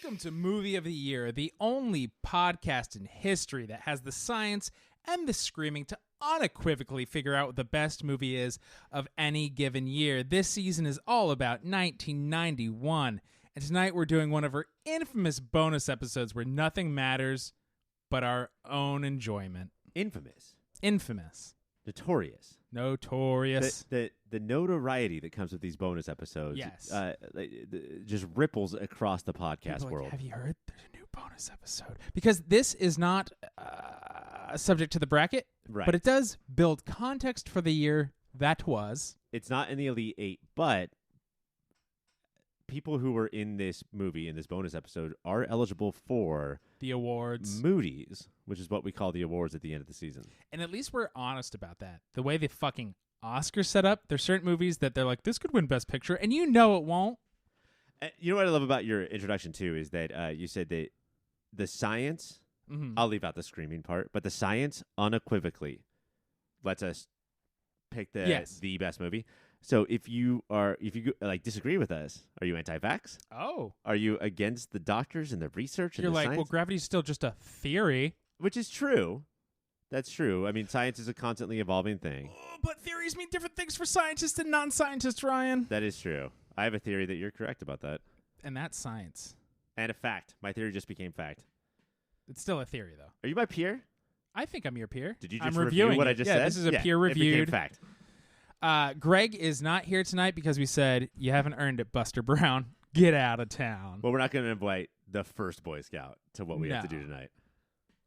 Welcome to Movie of the Year, the only podcast in history that has the science and the screaming to unequivocally figure out what the best movie is of any given year. This season is all about 1991, and tonight we're doing one of our infamous bonus episodes where nothing matters but our own enjoyment. Infamous. Notorious. The notoriety that comes with these bonus episodes, Yes. just ripples across the podcast world. Have you heard? There's a new bonus episode. Because this is not subject to the bracket, Right. but it does build context for the year that was. It's not in the Elite Eight, but people who were in this movie, in this bonus episode, are eligible for The awards. Moody's, which is what we call the awards at the end of the season. And at least we're honest about that. The way the fucking Oscars set up, there's certain movies that they're like, this could win Best Picture, and you know it won't. You know what I love about your introduction, too, is that you said that the science, I'll leave out the screaming part, but the science unequivocally lets us pick the best movie. So if you disagree with us, are you anti-vax? Oh. Are you against the doctors and the research and You're the like, science? well, gravity's still just a theory. Which is true. That's true. I mean, science is a constantly evolving thing. Oh, but theories mean different things for scientists and non-scientists, Ryan. That is true. I have a theory that you're correct about that. And that's science. And a fact. My theory just became fact. It's still a theory, though. Are you my peer? I think I'm your peer. Did you just I'm review reviewing what it. I just yeah, said? This is a Yeah, peer-reviewed it became fact. Greg is not here tonight because we said, you haven't earned it, Buster Brown. Get out of town. Well, we're not going to invite the first Boy Scout to what we have to do No. tonight.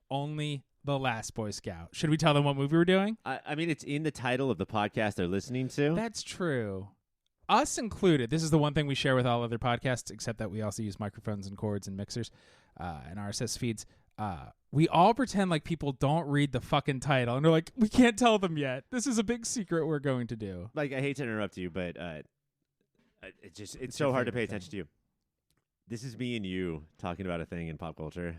Only the last Boy Scout. Should we tell them what movie we're doing? I mean, it's in the title of the podcast they're listening to. That's true. Us included. This is the one thing we share with all other podcasts, except that we also use microphones and cords and mixers and RSS feeds. We all pretend like people don't read the fucking title, and they're like, we can't tell them yet. This is a big secret we're going to do. Like, I hate to interrupt you, but it's so hard to pay attention to you. This is me and you talking about a thing in pop culture.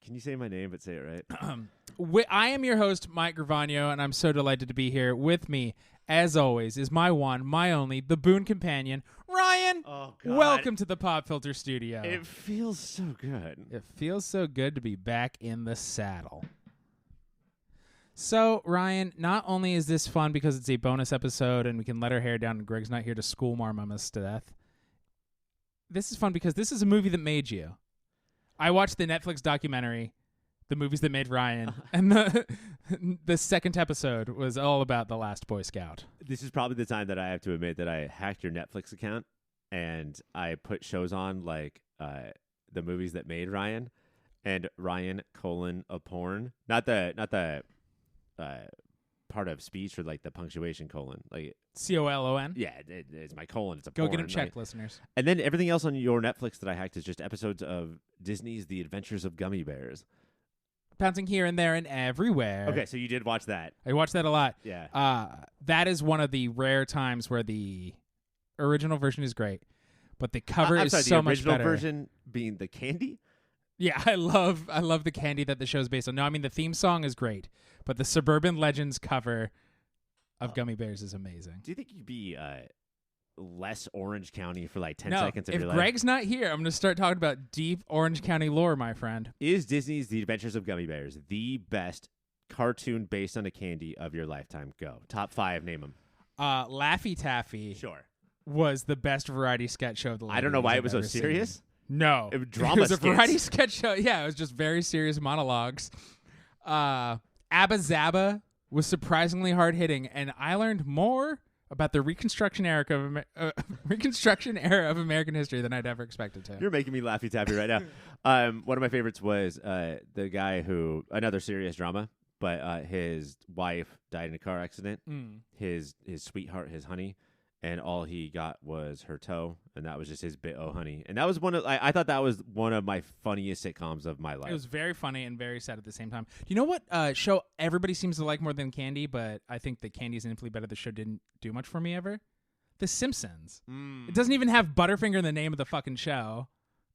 Can you say my name, but say it right? I am your host, Mike Gravano, and I'm so delighted to be here. With me, as always, is my one, my only, the boon companion, Ryan. Oh, God. Welcome to the Pop Filter Studio. It feels so good. It feels so good to be back in the saddle. So, Ryan, not only is this fun because it's a bonus episode and we can let our hair down and Greg's not here to school Marmamas to death, this is fun because this is a movie that made you. I watched the Netflix documentary, The Movies That Made Ryan, and the second episode was all about The Last Boy Scout. This is probably the time that I have to admit that I hacked your Netflix account and I put shows on like The Movies That Made Ryan and Ryan : a porn. Not the part of speech or like the punctuation : like COLON. yeah, it's my colon. It's a Go porn. get him checked, like, listeners. and then everything else on your Netflix that I hacked is just episodes of Disney's The Adventures of Gummy Bears. Bouncing here and there and everywhere. Okay, so you did watch that. I watched that a lot. Yeah. That is one of the rare times where the original version is great, but the cover I'm is sorry, so the much original better. version being the candy? Yeah, I love the candy that the show's based on. No, I mean the theme song is great, but the Suburban Legends cover of Gummy Bears is amazing. Do you think you'd be less Orange County for like 10 No, seconds of if your life? Greg's not here, I'm going to start talking about deep Orange County lore, my friend. Is Disney's The Adventures of Gummy Bears the best cartoon based on a candy of your lifetime? Go. Top 5, name them. Laffy Taffy Sure. was the best variety sketch show of the late I don't know why 80s it was I've so ever seen. serious. No. It was drama was a skits. variety sketch show. Yeah, it was just very serious monologues. Abba Zaba was surprisingly hard-hitting, and I learned more about the Reconstruction era of American history than I'd ever expected to. You're making me laughy tappy right now. One of my favorites was the guy who, another serious drama, but his wife died in a car accident. His sweetheart, his honey, and all he got was her toe, and that was just his bit of honey. And that was I thought that was one of my funniest sitcoms of my life. It was very funny and very sad at the same time. Do you know what show everybody seems to like more than Candy, but I think that Candy's infinitely better. The show didn't do much for me ever? The Simpsons. It doesn't even have Butterfinger in the name of the fucking show.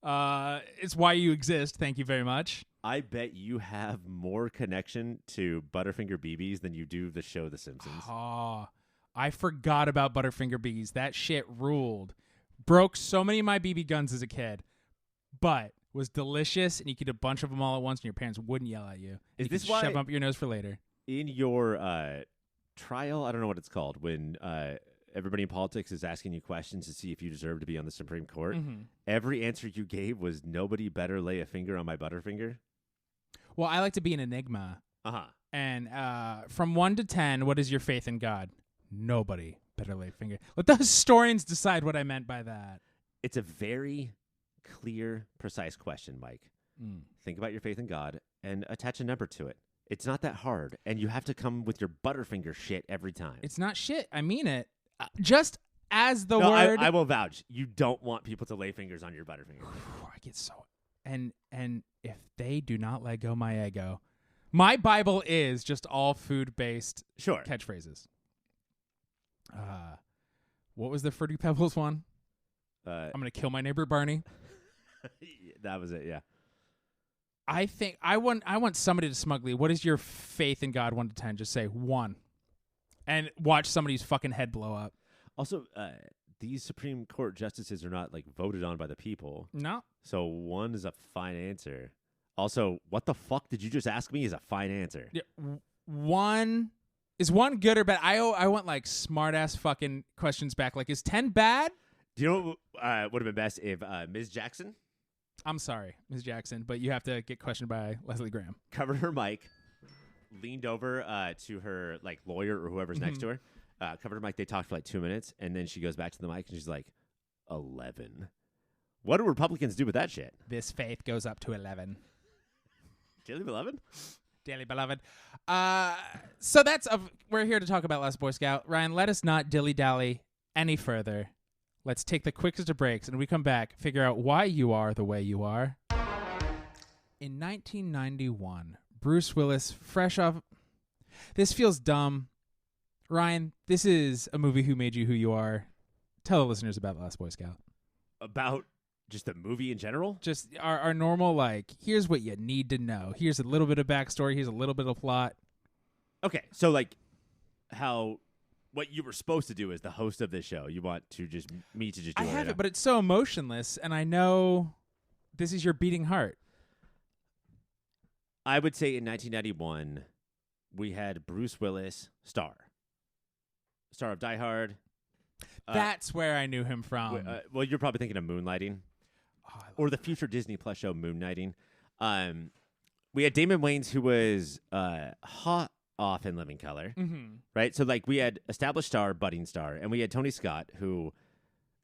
It's why you exist. Thank you very much. I bet you have more connection to Butterfinger BBs than you do the show The Simpsons. Oh, I forgot about Butterfinger Bees. That shit ruled. Broke so many of my BB guns as a kid. but was delicious, and you could eat a bunch of them all at once, and your parents wouldn't yell at you. Is you this could why shove them up your nose for later? in your trial? I don't know what it's called when everybody in politics is asking you questions to see if you deserve to be on the Supreme Court. Mm-hmm. Every answer you gave was nobody better lay a finger on my butterfinger. Well, I like to be an enigma. Uh-huh. And from 1 to 10, what is your faith in God? Nobody better lay a finger. Let the historians decide what I meant by that. It's a very clear, precise question, Mike. Think about your faith in God and attach a number to it. It's not that hard, and you have to come with your butterfinger shit every time. It's not shit. I mean it. Just as the no, word. I will vouch. You don't want people to lay fingers on your butterfinger. I get so. And if they do not let go my ego, my Bible is just all food-based Sure. catchphrases. What was the Fruity Pebbles one? I'm gonna kill my neighbor Barney. That was it. Yeah. I think I want somebody to smugly. What is your faith in God 1 to 10? Just say 1, and watch somebody's fucking head blow up. Also, these Supreme Court justices are not like voted on by the people. No. So 1 is a fine answer. Also, what the fuck did you just ask me is a fine answer. Yeah, 1 is 1 good or bad? I want like smart ass fucking questions back. Like, is 10 bad? Do you know what would have been best if Ms. Jackson I'm sorry, Ms. Jackson, but you have to get questioned by Leslie Graham. covered her mic, leaned over to her like lawyer or whoever's next to her, covered her mic. They talked for like 2 minutes, and then she goes back to the mic and she's like, 11. What do Republicans do with that shit? This faith goes up to 11. Dearly beloved? Dearly beloved. So that's we're here to talk about Last Boy Scout. Ryan, let us not dilly-dally any further. Let's take the quickest of breaks, and when we come back, figure out why you are the way you are. In 1991, Bruce Willis, fresh off... This feels dumb. Ryan, this is a movie Who Made You Who You Are. Tell the listeners about The Last Boy Scout. About just the movie in general? Just our normal, like, here's what you need to know. Here's a little bit of backstory. Here's a little bit of plot. Okay, so like what you were supposed to do as the host of this show, you want to just me to just do I it have right it, now. but it's so emotionless, and I know this is your beating heart. I would say in 1991, we had Bruce Willis, star of Die Hard. That's where I knew him from. Well, you're probably thinking of Moonlighting, or the future Disney Plus show Moonlighting. We had Damon Wayans, who was hot off in Living Color, right? So like we had established star, budding star, and we had Tony Scott, who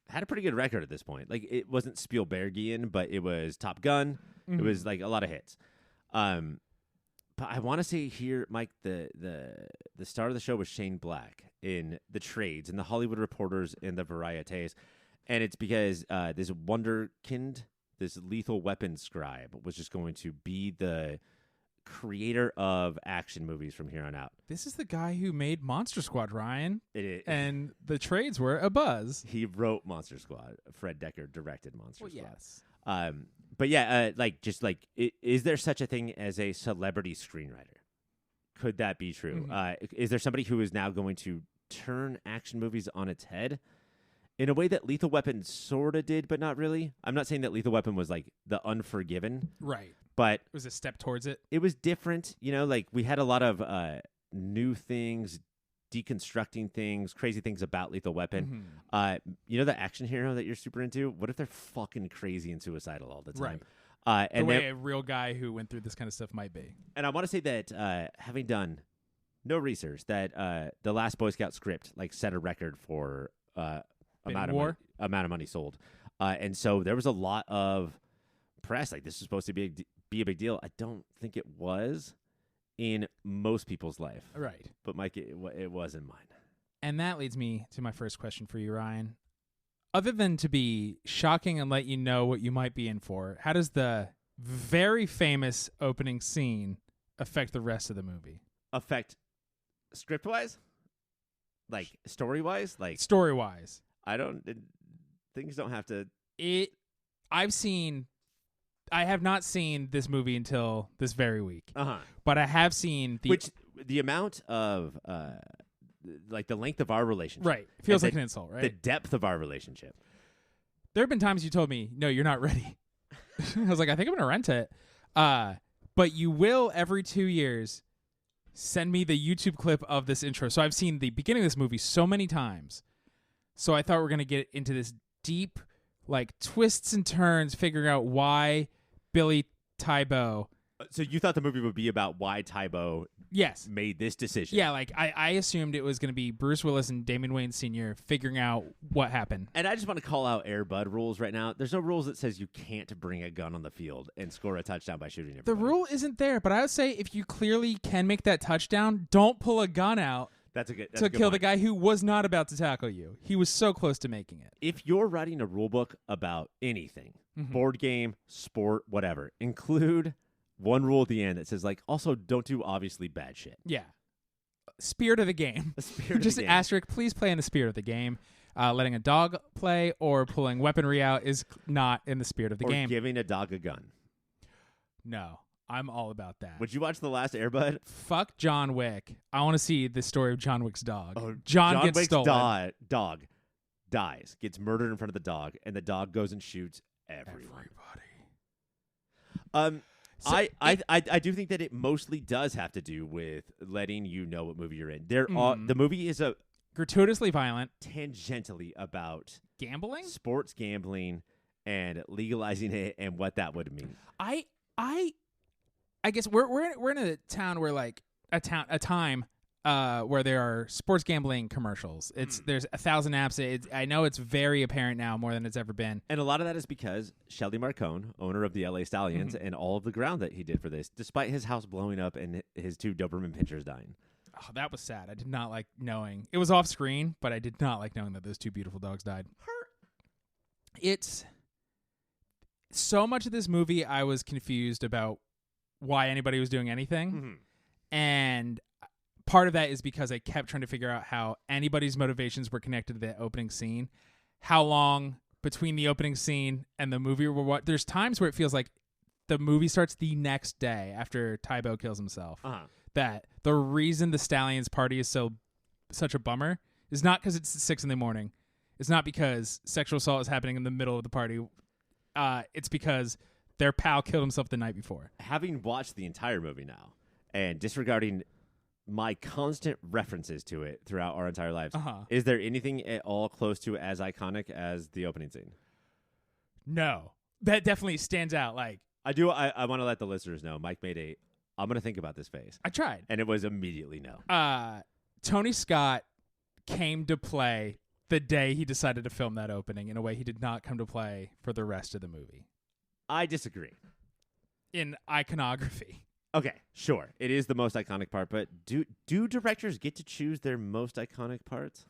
had a pretty good record at this point. Like it wasn't Spielbergian, but it was Top Gun. It was like a lot of hits. But I want to say here, Mike, the star of the show was Shane Black in The Trades, in The Hollywood Reporters, and The Varietés. And it's because this wonderkind, this Lethal Weapon scribe, was just going to be the creator of action movies from here on out. This is the guy who made Monster Squad, Ryan. It is. And The Trades were a buzz. He wrote Monster Squad. Fred Decker directed Monster Squad. Yes. But yeah, is there such a thing as a celebrity screenwriter? Could that be true? Is there somebody who is now going to turn action movies on its head in a way that Lethal Weapon sort of did, but not really? I'm not saying that Lethal Weapon was like the Unforgiven. Right. But it was a step towards it. It was different. You know, like we had a lot of new things, deconstructing things, crazy things about Lethal Weapon. You know the action hero that you're super into? What if they're fucking crazy and suicidal all the time? Right. And the way a real guy who went through this kind of stuff might be. And I want to say that having done no research, that the Last Boy Scout script like set a record for amount of money sold. And so there was a lot of press. Like this was supposed to be a big deal. I don't think it was in most people's life. Right. But Mike, it was in mine. And that leads me to my first question for you, Ryan. Other than to be shocking and let you know what you might be in for, how does the very famous opening scene affect the rest of the movie? Affect script-wise? Like story-wise? Like story-wise. Things don't have to... I have not seen this movie until this very week. But I have seen the amount of like the length of our relationship. Right. Feels like an insult, right? The depth of our relationship. There have been times you told me, "No, you're not ready." I was like, I think I'm gonna rent it. But you will every 2 years send me the YouTube clip of this intro. So I've seen the beginning of this movie so many times. So I thought we were gonna get into this deep, like, twists and turns, figuring out why Billy Tybo. So you thought the movie would be about why Tybo Yes. made this decision? Yeah, like I assumed it was going to be Bruce Willis and Damon Wayans Sr. figuring out what happened. And I just want to call out Air Bud rules right now. There's no rules that says you can't bring a gun on the field and score a touchdown by shooting everybody. The rule isn't there, but I would say if you clearly can make that touchdown, don't pull a gun out That's a good kill the point. guy who was not about to tackle you. He was so close to making it. If you're writing a rule book about anything, board game, sport, whatever, include one rule at the end that says, like, also don't do obviously bad shit. Yeah. Spirit of the game. The spirit Just of the an game. asterisk, please play in the spirit of the game. Letting a dog play or pulling weaponry out is not in the spirit of the or game. giving a dog a gun. No, I'm all about that. Would you watch the last Air Bud? Fuck John Wick. I want to see the story of John Wick's dog. Oh, John gets Wick's stolen. dog dies, gets murdered in front of the dog, and the dog goes and shoots everyone. So I do think that it mostly does have to do with letting you know what movie you're in. The movie is gratuitously violent. tangentially about Gambling? sports gambling and legalizing it and what that would mean. I guess we're in a town where, like, a time where there are sports gambling commercials. There's 1,000 apps. I know it's very apparent now more than it's ever been. And a lot of that is because Shelly Marcone, owner of the LA Stallions, and all of the ground that he did for this, despite his house blowing up and his 2 Doberman pinchers dying. Oh, that was sad. I did not like knowing. It was off screen, but I did not like knowing that those 2 beautiful dogs died. It's so much of this movie I was confused about why anybody was doing anything. And part of that is because I kept trying to figure out how anybody's motivations were connected to the opening scene. How long between the opening scene and the movie were what? There's times where it feels like the movie starts the next day after Tybo kills himself. That the reason the Stallions party is such a bummer is not because it's 6 a.m. It's not because sexual assault is happening in the middle of the party. It's because their pal killed himself the night before. Having watched the entire movie now and disregarding my constant references to it throughout our entire lives, is there anything at all close to as iconic as the opening scene? No. That definitely stands out. Like, I want to let the listeners know, Mike made I'm going to think about this face. I tried. And it was immediately no. Tony Scott came to play the day he decided to film that opening in a way he did not come to play for the rest of the movie. I disagree. In iconography. Okay, sure. It is the most iconic part, but do directors get to choose their most iconic parts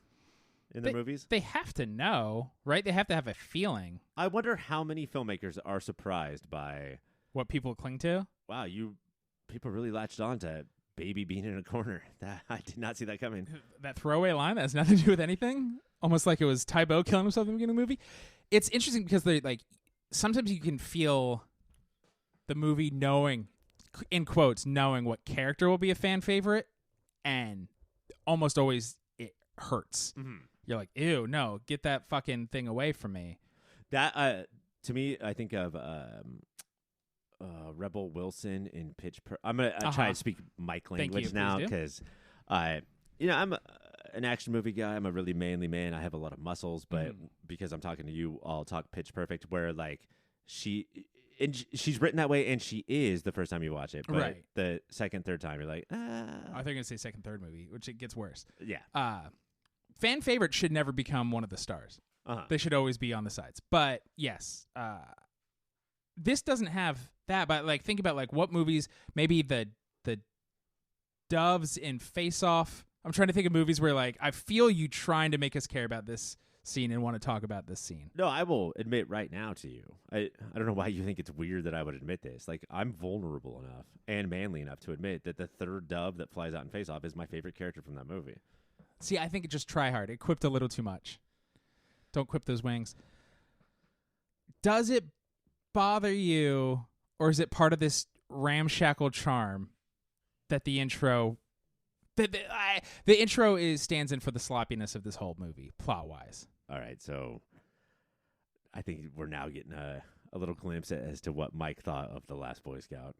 in their movies? They have to know, right? They have to have a feeling. I wonder how many filmmakers are surprised by what people cling to. Wow, people really latched on to baby being in a corner. I did not see that coming. That throwaway line that has nothing to do with anything. Almost like it was Tybo killing himself in the beginning of the movie. It's interesting because they sometimes you can feel the movie knowing, in quotes, knowing what character will be a fan favorite, and almost always it hurts. You're like, ew, no, get that fucking thing away from me. That to me, I think of Rebel Wilson in Pitch Perfect. I'm gonna try to speak Mike language now because I'm an action movie guy. I'm a really manly man. I have a lot of muscles, but because I'm talking to you, I'll talk Pitch Perfect, where like she's written that way, and she is the first time you watch it, but right. The second, third time, you're like, I thought you were gonna say second, third movie, which it gets worse. Yeah. Fan favorite should never become one of the stars. They should always be on the sides. But yes, this doesn't have that. But like, think about like what movies, maybe the doves in Face Off. I'm trying to think of movies where like I feel you trying to make us care about this scene and want to talk about this scene. No, I will admit right now to you. I don't know why you think it's weird that I would admit this. Like, I'm vulnerable enough and manly enough to admit that the third dove that flies out in Face Off is my favorite character from that movie. See, I think it just try hard. It quipped a little too much. Don't quip those wings. Does it bother you, or is it part of this ramshackle charm that the intro... The intro stands in for the sloppiness of this whole movie, plot-wise. All right, so I think we're now getting a a little glimpse as to what Mike thought of The Last Boy Scout.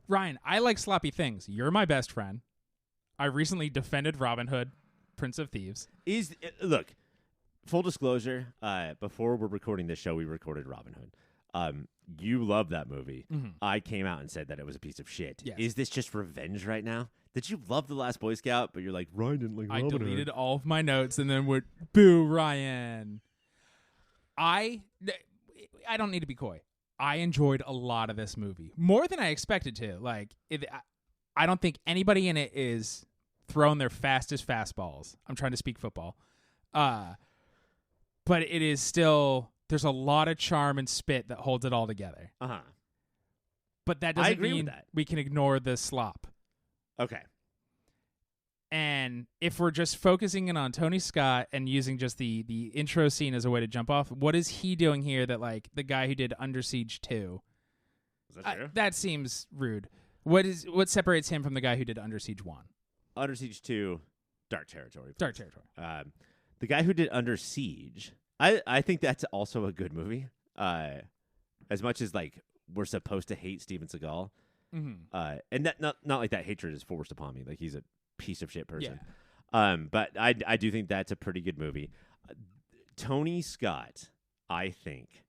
Ryan, I like sloppy things. You're my best friend. I recently defended Robin Hood, Prince of Thieves. Look, full disclosure, before we're recording this show, we recorded Robin Hood. You love that movie. Mm-hmm. I came out and said that it was a piece of shit. Yes. Is this just revenge right now? Did you love The Last Boy Scout, but you're like, Ryan didn't like Robin Hood? I deleted all of my notes and then went, boo, Ryan. I don't need to be coy. I enjoyed a lot of this movie. More than I expected to. I don't think anybody in it is throwing their fastest fastballs. I'm trying to speak football. But it is still, there's a lot of charm and spit that holds it all together. Uh-huh. But that I doesn't agree mean with that. we can ignore the slop. Okay. And if we're just focusing in on Tony Scott and using just the intro scene as a way to jump off, what is he doing here that like the guy who did Under Siege 2? Is that true? That seems rude. What separates him from the guy who did Under Siege 1? Under Siege 2, dark territory. Dark territory. The guy who did Under Siege, I think that's also a good movie. As much as like we're supposed to hate Steven Seagal, and that not like that hatred is forced upon me. Like he's a piece of shit person. Yeah. But I do think that's a pretty good movie. Tony Scott, I think,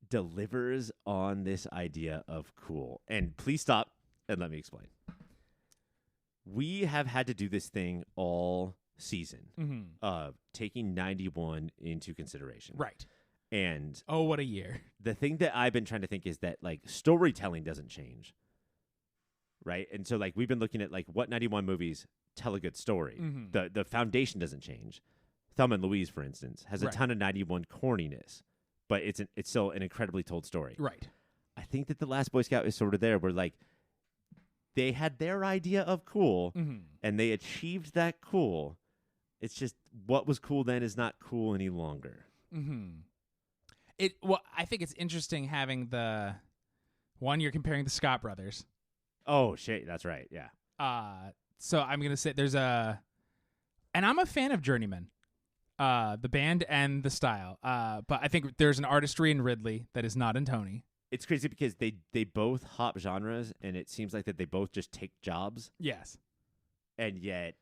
delivers on this idea of cool. And please stop and let me explain. We have had to do this thing all season of taking 91 into consideration. Right. And oh, what a year. The thing that I've been trying to think is that like storytelling doesn't change. Right? And so like we've been looking at like what 91 movies tell a good story. The foundation doesn't change. Thelma and Louise, for instance, has a ton of 91 corniness, but it's still an incredibly told story. Right. I think that The Last Boy Scout is sort of there where like they had their idea of cool and they achieved that cool. It's just what was cool then is not cool any longer. Well, I think it's interesting having the one you're comparing the Scott brothers. Oh shit, that's right. Yeah. So I'm gonna say and I'm a fan of Journeyman, the band and the style. But I think there's an artistry in Ridley that is not in Tony. It's crazy because they both hop genres, and it seems like that they both just take jobs. Yes. And yet,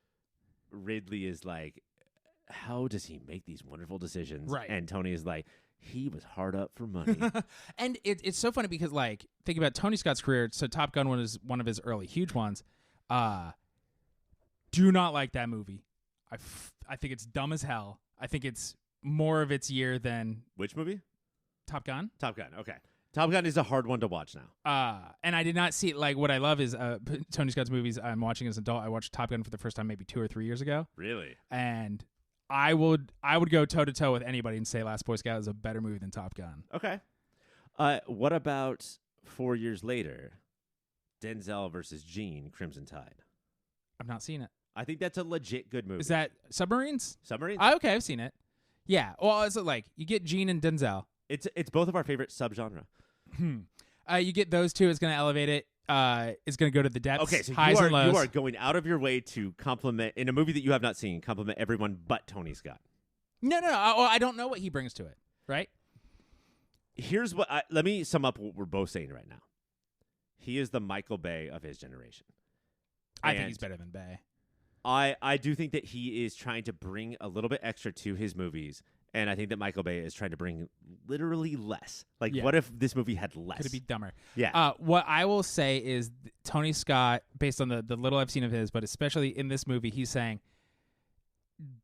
Ridley is like, how does he make these wonderful decisions? Right. And Tony is like, he was hard up for money. And it's so funny because, like, think about Tony Scott's career. So Top Gun was one of his early huge ones. Do not like that movie. I think it's dumb as hell. I think it's more of its year than... Which movie? Top Gun. Top Gun, okay. Top Gun is a hard one to watch now. And I did not see... Like, what I love is Tony Scott's movies I'm watching as an adult. I watched Top Gun for the first time maybe 2 or 3 years ago. Really? And... I would go toe-to-toe with anybody and say Last Boy Scout is a better movie than Top Gun. Okay. What about 4 years later, Denzel versus Gene, Crimson Tide? I've not seen it. I think that's a legit good movie. Is that Submarines? Submarines? Okay, I've seen it. Yeah. Well, it's like you get Gene and Denzel. It's both of our favorite subgenre. You get those two. It's going to elevate it. Is going to go to the depths. Okay, so highs and lows. You are going out of your way to compliment, in a movie that you have not seen, compliment everyone but Tony Scott. No. I don't know what he brings to it, right? Here's what let me sum up what we're both saying right now. He is the Michael Bay of his generation. I think he's better than Bay. I do think that he is trying to bring a little bit extra to his movies, and I think that Michael Bay is trying to bring literally less. Like, what if this movie had less? Could it be dumber? Yeah. What I will say is Tony Scott, based on the little I've seen of his, but especially in this movie, he's saying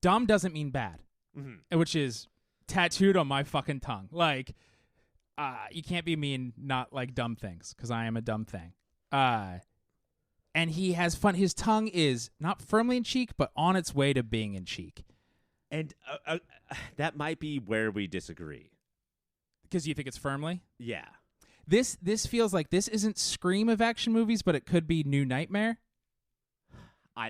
dumb doesn't mean bad, which is tattooed on my fucking tongue. Like, you can't be mean, not like dumb things, because I am a dumb thing. And he has fun. His tongue is not firmly in cheek, but on its way to being in cheek. And that might be where we disagree. Because you think it's firmly? Yeah. This feels like this isn't Scream of action movies, but it could be New Nightmare.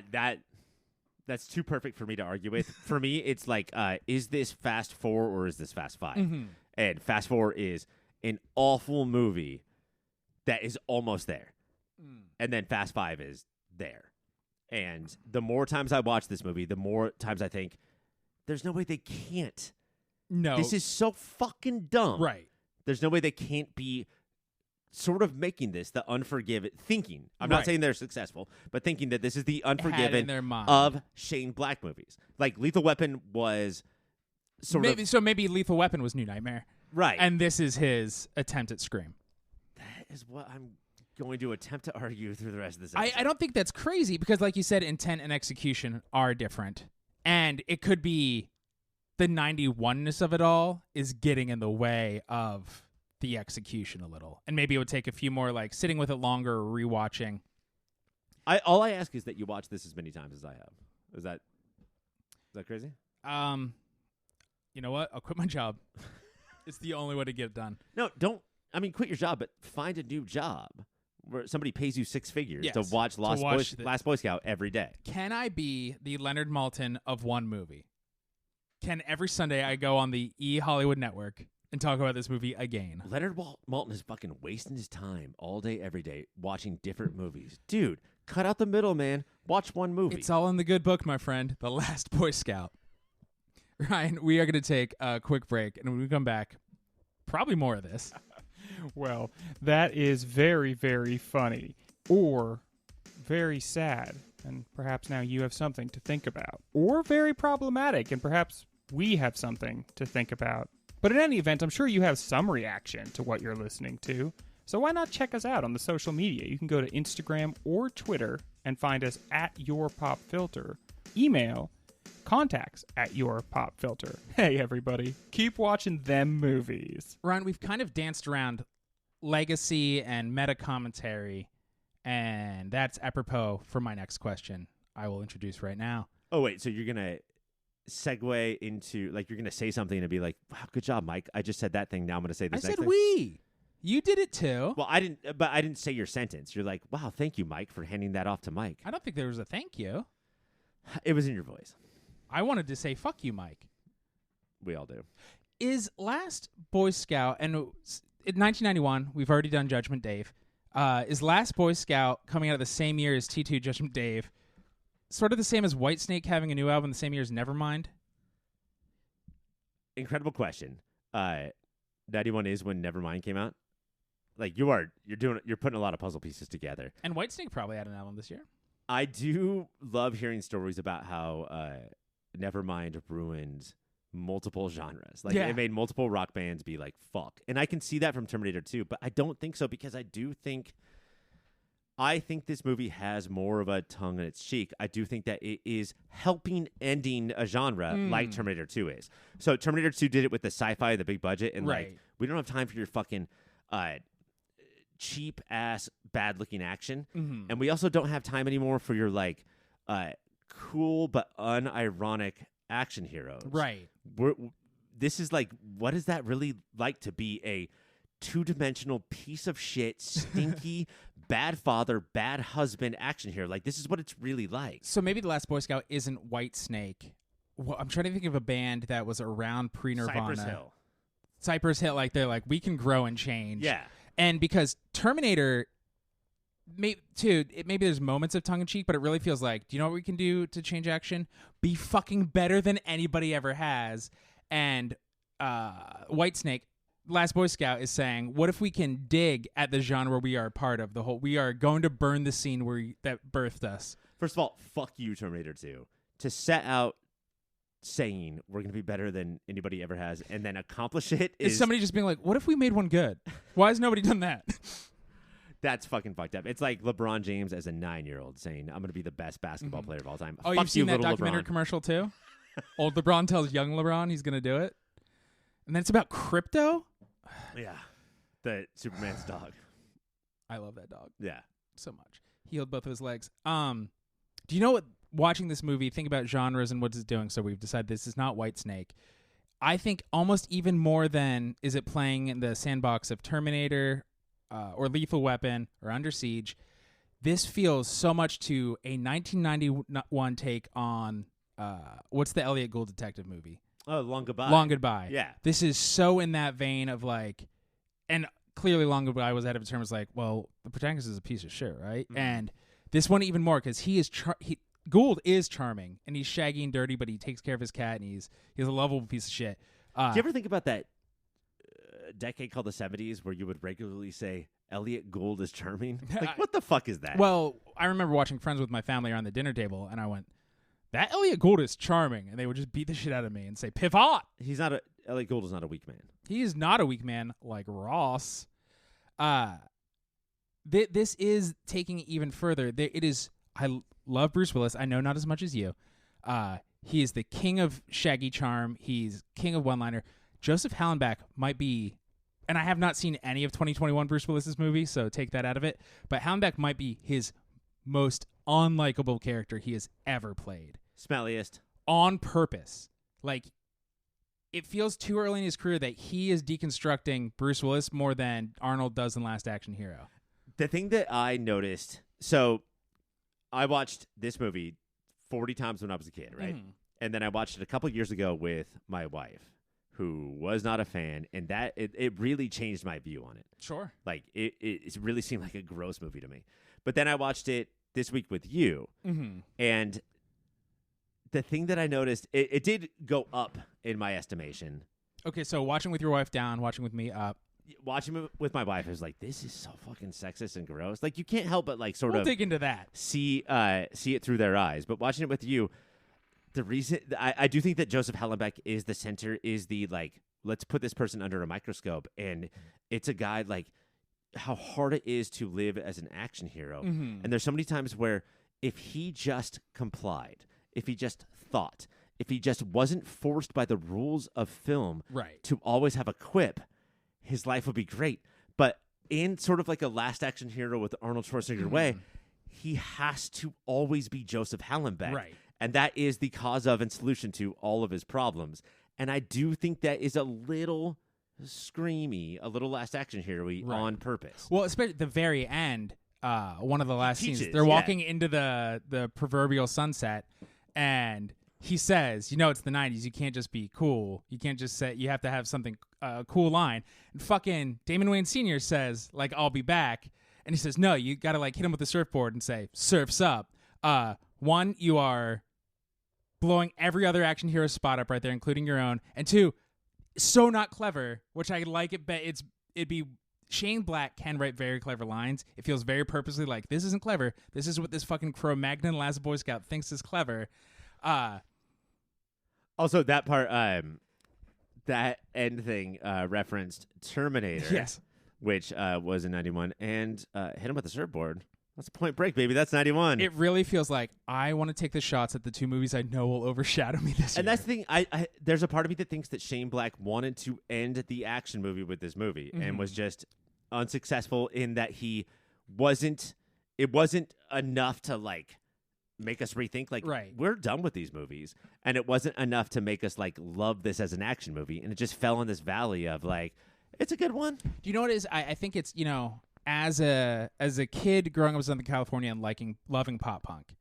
That's too perfect for me to argue with. For me, it's like, is this Fast 4 or is this Fast 5? And Fast 4 is an awful movie that is almost there. And then Fast 5 is there. And the more times I watch this movie, the more times I think, there's no way they can't No. This is so fucking dumb. Right. There's no way they can't be sort of making this the Unforgiven, thinking. I'm not saying they're successful, but thinking that this is the Unforgiven of Shane Black movies. Like Lethal Weapon was maybe Lethal Weapon was New Nightmare. Right. And this is his attempt at Scream. That is what I'm going to attempt to argue through the rest of this episode. I don't think that's crazy because, like you said, intent and execution are different. And it could be the 91-ness of it all is getting in the way of the execution a little. And maybe it would take a few more, like, sitting with it longer or rewatching. All I ask is that you watch this as many times as I have. Is that crazy? You know what? I'll quit my job. It's the only way to get it done. No, don't. I mean, quit your job, but find a new job where somebody pays you six figures to watch Last Boy Scout every day. Can I be the Leonard Maltin of one movie? Can every Sunday I go on the E! Hollywood Network and talk about this movie again? Leonard Maltin is fucking wasting his time all day, every day, watching different movies. Dude, cut out the middle, man. Watch one movie. It's all in the good book, my friend. The Last Boy Scout. Ryan, we are going to take a quick break, and when we come back, probably more of this. Well, that is very, very funny. Or very sad, and perhaps now you have something to think about. Or very problematic, and perhaps we have something to think about. But in any event, I'm sure you have some reaction to what you're listening to. So why not check us out on the social media? You can go to Instagram or Twitter and find us at YourPopFilter. Email contacts@YourPopFilter. Hey, everybody. Keep watching them movies. Ryan, we've kind of danced around legacy and meta commentary, and that's apropos for my next question I will introduce right now. Oh, wait, so you're going to segue into, like, you're going to say something and be like, wow, good job, Mike. I just said that thing. Now I'm going to say this next thing. I said we. You did it too. Well, I didn't say your sentence. You're like, wow, thank you, Mike, for handing that off to Mike. I don't think there was a thank you. It was in your voice. I wanted to say fuck you, Mike. We all do. Is Last Boy Scout, and in 1991, we've already done Judgment Dave, is Last Boy Scout coming out of the same year as T2 Judgment Dave sort of the same as Whitesnake having a new album the same year as Nevermind? Incredible question. 91 is when Nevermind came out. Like you're putting a lot of puzzle pieces together. And Whitesnake probably had an album this year. I do love hearing stories about how Nevermind ruined multiple genres. Like it made multiple rock bands be like, fuck. And I can see that from Terminator 2, but I don't think so because I think this movie has more of a tongue in its cheek. I do think that it is helping ending a genre like Terminator 2 is. So Terminator 2 did it with the sci-fi, the big budget, and like we don't have time for your fucking cheap ass bad looking action, and we also don't have time anymore for your like cool but unironic action heroes. Right. This is like, what is that really like to be a two-dimensional piece of shit, stinky, bad father, bad husband action hero? Like, this is what it's really like. So maybe The Last Boy Scout isn't Whitesnake. Well, I'm trying to think of a band that was around pre-Nirvana. Cypress Hill. Like, they're like, we can grow and change. Yeah. And because Terminator, maybe there's moments of tongue-in-cheek, but it really feels like, do you know what we can do to change action? Be fucking better than anybody ever has. And Whitesnake, Last Boy Scout, is saying, what if we can dig at the genre we are part of? We are going to burn the scene that birthed us. First of all, fuck you, Terminator 2. To set out saying we're going to be better than anybody ever has and then accomplish it is somebody just being like, what if we made one good? Why has nobody done that? That's fucking fucked up. It's like LeBron James as a 9-year-old saying, I'm going to be the best basketball player of all time. Oh, fuck you've seen that documentary LeBron. Commercial too? Old LeBron tells young LeBron he's going to do it. And then it's about crypto? Yeah. The Superman's dog. I love that dog. Yeah. So much. He healed both of his legs. Do you know what, watching this movie, think about genres and what it's doing, so we've decided this is not Whitesnake. I think almost even more than is it playing in the sandbox of Terminator or Lethal Weapon or Under Siege, this feels so much to a 1991 take on what's the Elliot Gould detective movie? Oh, Long Goodbye. Long Goodbye. Yeah. This is so in that vein of like, and clearly Long Goodbye was out of terms like, well, the protagonist is a piece of shit, right? Mm-hmm. And this one even more because Gould is charming and he's shaggy and dirty, but he takes care of his cat and he's a lovable piece of shit. Do you ever think about that decade called the 70s where you would regularly say Elliot Gould is charming? Like, what the fuck is that? Well, I remember watching Friends with my family around the dinner table, and I went, that Elliot Gould is charming. And they would just beat the shit out of me and say, pivot. Elliot Gould is not a weak man. He is not a weak man like Ross. This is taking it even further. I love Bruce Willis. I know not as much as you. He is the king of shaggy charm. He's king of one-liner. Joseph Hallenbeck might be, and I have not seen any of 2021 Bruce Willis's movies, so take that out of it. But Hallenbeck might be his most unlikable character he has ever played. Smelliest. On purpose. Like, it feels too early in his career that he is deconstructing Bruce Willis more than Arnold does in Last Action Hero. The thing that I noticed, so I watched this movie 40 times when I was a kid, right? Mm. And then I watched it a couple years ago with my wife, who was not a fan, and that it really changed my view on it. Sure. Like, it really seemed like a gross movie to me. But then I watched it this week with you, and the thing that I noticed, it did go up in my estimation. Okay, so watching with your wife down, watching with me up. Watching it with my wife, I was like, this is so fucking sexist and gross. Like, you can't help but, like, We'll dig into that. see it through their eyes. But watching it with you, the reason I do think that Joseph Hallenbeck is the center, is the, like, let's put this person under a microscope. And it's a guy, like, how hard it is to live as an action hero. And there's so many times where if he just complied, if he just thought, if he just wasn't forced by the rules of film to always have a quip, his life would be great. But in sort of like a Last Action Hero with Arnold Schwarzenegger way, he has to always be Joseph Hallenbeck. Right. And that is the cause of and solution to all of his problems. And I do think that is a little screamy, a little Last Action Hero-y on purpose. Well, especially at the very end, one of the last scenes, teaches, they're walking into the proverbial sunset, and he says, you know, it's the 90s. You can't just be cool. You can't just say, you have to have something, cool line. And fucking Damon Wayans Sr. says, like, I'll be back. And he says, no, you got to, like, hit him with the surfboard and say, surf's up. One, you are blowing every other action hero spot up right there, including your own. And two, so not clever, which I like it. It'd be Shane Black can write very clever lines. It feels very purposely like, this isn't clever. This is what this fucking Cro-Magnon last Boy Scout thinks is clever. Also, that part, that end thing referenced Terminator. Yes. Which was in 91. And hit him with the surfboard. That's Point Break, baby. That's 91. It really feels like I want to take the shots at the two movies I know will overshadow me this year. And that's the thing. I there's a part of me that thinks that Shane Black wanted to end the action movie with this movie and was just unsuccessful in that it wasn't enough to, like, make us rethink, like, we're done with these movies. And it wasn't enough to make us, like, love this as an action movie. And it just fell in this valley of, like, it's a good one. Do you know what it is? I think it's, you know, as a kid growing up in Southern California and loving pop punk,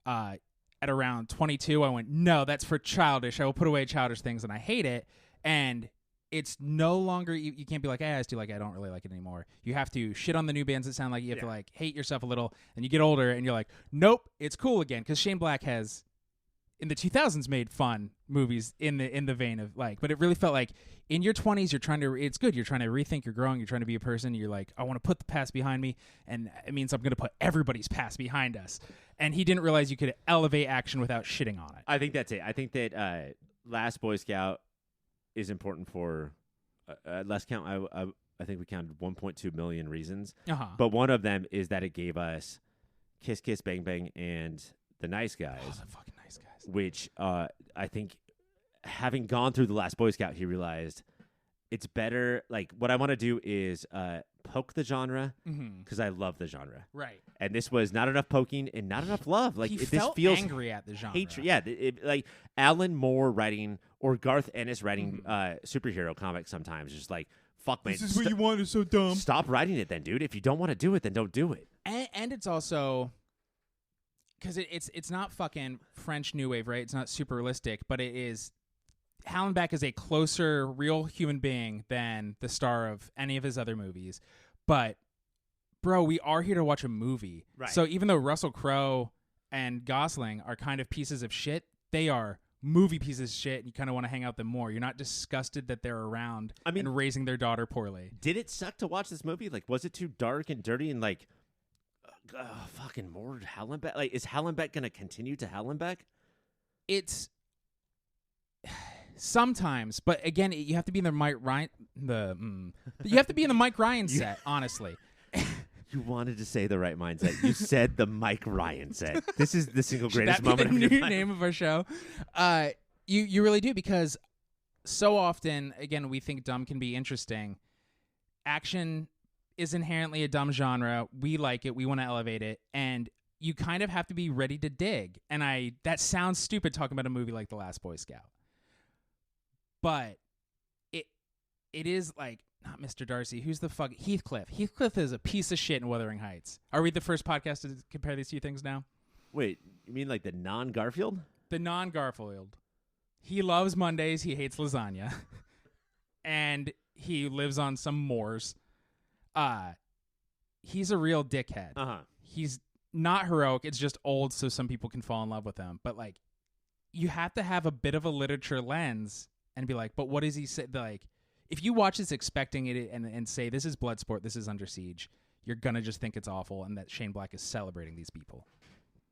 at around 22, I went, no, that's for childish. I will put away childish things, and I hate it. And it's no longer, you can't be like, hey, I still like it. I don't really like it anymore. You have to shit on the new bands that sound like you have to, like, hate yourself a little. And you get older, and you're like, nope, it's cool again. Because Shane Black has, in the 2000s, made fun movies in the vein of, like, but it really felt like in your 20s, it's good. You're trying to rethink, you're growing, you're trying to be a person. You're like, I want to put the past behind me, and it means I'm going to put everybody's past behind us. And he didn't realize you could elevate action without shitting on it. I think that's it. I think that Last Boy Scout is important for, last count, I think we counted 1.2 million reasons. But one of them is that it gave us Kiss Kiss Bang Bang and The Nice Guys. Oh, the fucking Nice Guys. Which I think, having gone through The Last Boy Scout, he realized it's better. Like, what I want to do is poke the genre because I love the genre. Right. And this was not enough poking and not enough love. Like, this felt feels angry at the genre. Hatred. Yeah, like Alan Moore writing or Garth Ennis writing superhero comics sometimes. Just like, fuck, man. This is what you want. It's so dumb. Stop writing it then, dude. If you don't want to do it, then don't do it. And it's also, because it's not fucking French New Wave, right? It's not super realistic, but it is. Hallenbeck is a closer real human being than the star of any of his other movies. But, bro, we are here to watch a movie. Right. So even though Russell Crowe and Gosling are kind of pieces of shit, they are movie pieces of shit and you kind of want to hang out with them more. You're not disgusted that they're around and raising their daughter poorly. Did it suck to watch this movie? Like, was it too dark and dirty and like, fucking more Hallenbeck? Like, is Hallenbeck going to continue to Hallenbeck? It's sometimes, but again, you have to be in the Mike Ryan. You have to be in the Mike Ryan set, honestly. You wanted to say the right mindset. You said the Mike Ryan set. This is the single greatest moment of your your life. name of our show. You really do, because so often, again, we think dumb can be interesting. Action is inherently a dumb genre. We like it. We want to elevate it, and you kind of have to be ready to dig. And that sounds stupid talking about a movie like The Last Boy Scout, but it is like. Not Mr. Darcy. Who's the fuck? Heathcliff. Heathcliff is a piece of shit in Wuthering Heights. Are we the first podcast to compare these two things now? Wait, you mean like the non-Garfield? The non-Garfield. He loves Mondays. He hates lasagna. And he lives on some moors. He's a real dickhead. Uh-huh. He's not heroic. It's just old so some people can fall in love with him. But, like, you have to have a bit of a literature lens and be like, but what does he say? Like, if you watch this expecting it and say, this is Bloodsport, this is Under Siege, you're going to just think it's awful and that Shane Black is celebrating these people.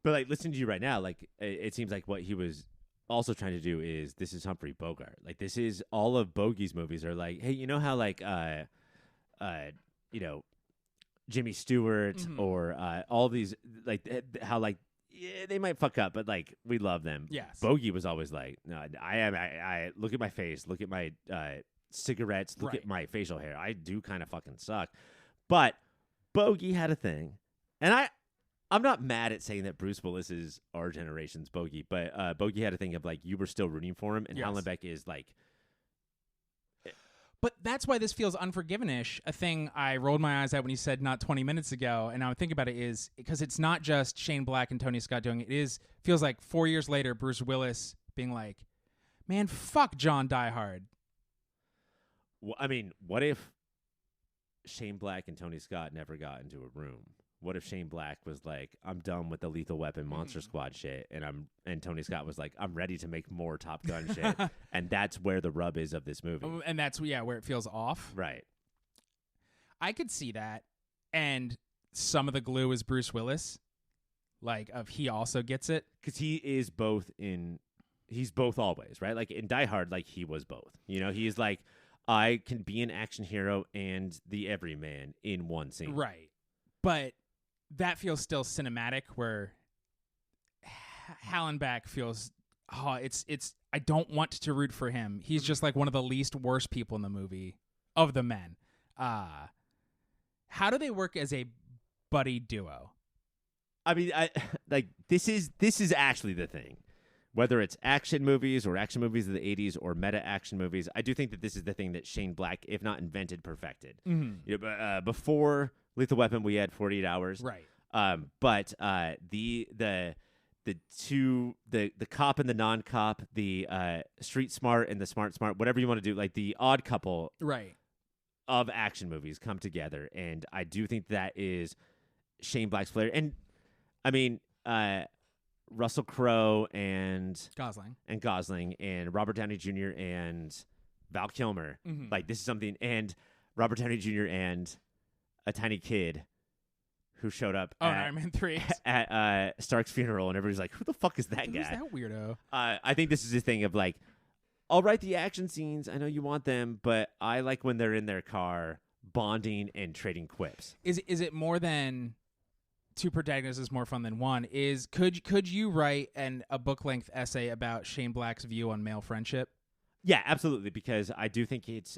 But, like, listening to you right now, like, it seems like what he was also trying to do is, this is Humphrey Bogart. Like, this is all of Bogey's movies are like, hey, you know how, like, you know, Jimmy Stewart or all these, like, how, like, yeah, they might fuck up, but, like, we love them. Yes. Bogey was always like, no, I look at my face, look at my cigarettes, look at my facial hair. I do kind of fucking suck. But Bogey had a thing. And I'm not mad at saying that Bruce Willis is our generation's Bogey, but Bogey had a thing of, like, you were still rooting for him, and Hallenbeck is, like... But that's why this feels Unforgiven-ish. A thing I rolled my eyes at when you said not 20 minutes ago, and now I think about it is, because it's not just Shane Black and Tony Scott doing it. It feels like 4 years later, Bruce Willis being like, man, fuck John Die Hard. Well, I mean, what if Shane Black and Tony Scott never got into a room? What if Shane Black was like, I'm done with the Lethal Weapon Monster Squad shit, and Tony Scott was like, I'm ready to make more Top Gun shit, and that's where the rub is of this movie. And that's where it feels off. Right. I could see that, and some of the glue is Bruce Willis, he also gets it because he is both he's both always, right? Like in Die Hard, like he was both. You know, he's like, I can be an action hero and the everyman in one scene. Right. But that feels still cinematic, where Hallenbeck feels, it's I don't want to root for him. He's just like one of the least worst people in the movie of the men. How do they work as a buddy duo? I mean, this is actually the thing. Whether it's action movies or action movies of the 80s or meta action movies, I do think that this is the thing that Shane Black, if not invented, perfected. Mm-hmm. You know, before Lethal Weapon, we had 48 Hours. Right. But the cop and the non-cop, the street smart and the smart, whatever you want to do, like the odd couple of action movies come together. And I do think that is Shane Black's flair. And, I mean... Russell Crowe and Gosling and Robert Downey Jr. and Val Kilmer. Mm-hmm. Like, this is something, and Robert Downey Jr. and a tiny kid who showed up Iron Man 3 at Stark's funeral, and everybody's like, who the fuck is that guy? Who's that weirdo? I think this is a thing of, like, I'll write the action scenes. I know you want them, but I like when they're in their car bonding and trading quips. Is it more than... two protagonists is more fun than one? Could you write a book-length essay about Shane Black's view on male friendship? Yeah, absolutely, because I do think it's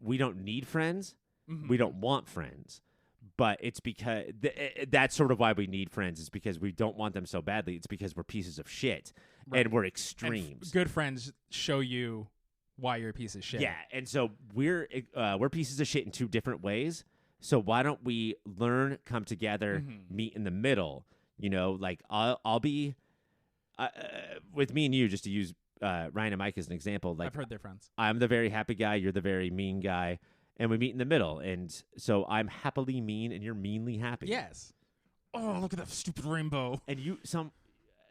we don't need friends. Mm-hmm. We don't want friends. But it's because that's sort of why we need friends, is because we don't want them so badly. It's because we're pieces of shit and we're extremes. And good friends show you why you're a piece of shit. Yeah, and so we're pieces of shit in two different ways. So why don't we learn, come together, meet in the middle? You know, like I'll be with me and you, just to use Ryan and Mike as an example. Like, I've heard they're friends. I'm the very happy guy. You're the very mean guy. And we meet in the middle. And so I'm happily mean and you're meanly happy. Yes. Oh, look at that stupid rainbow. And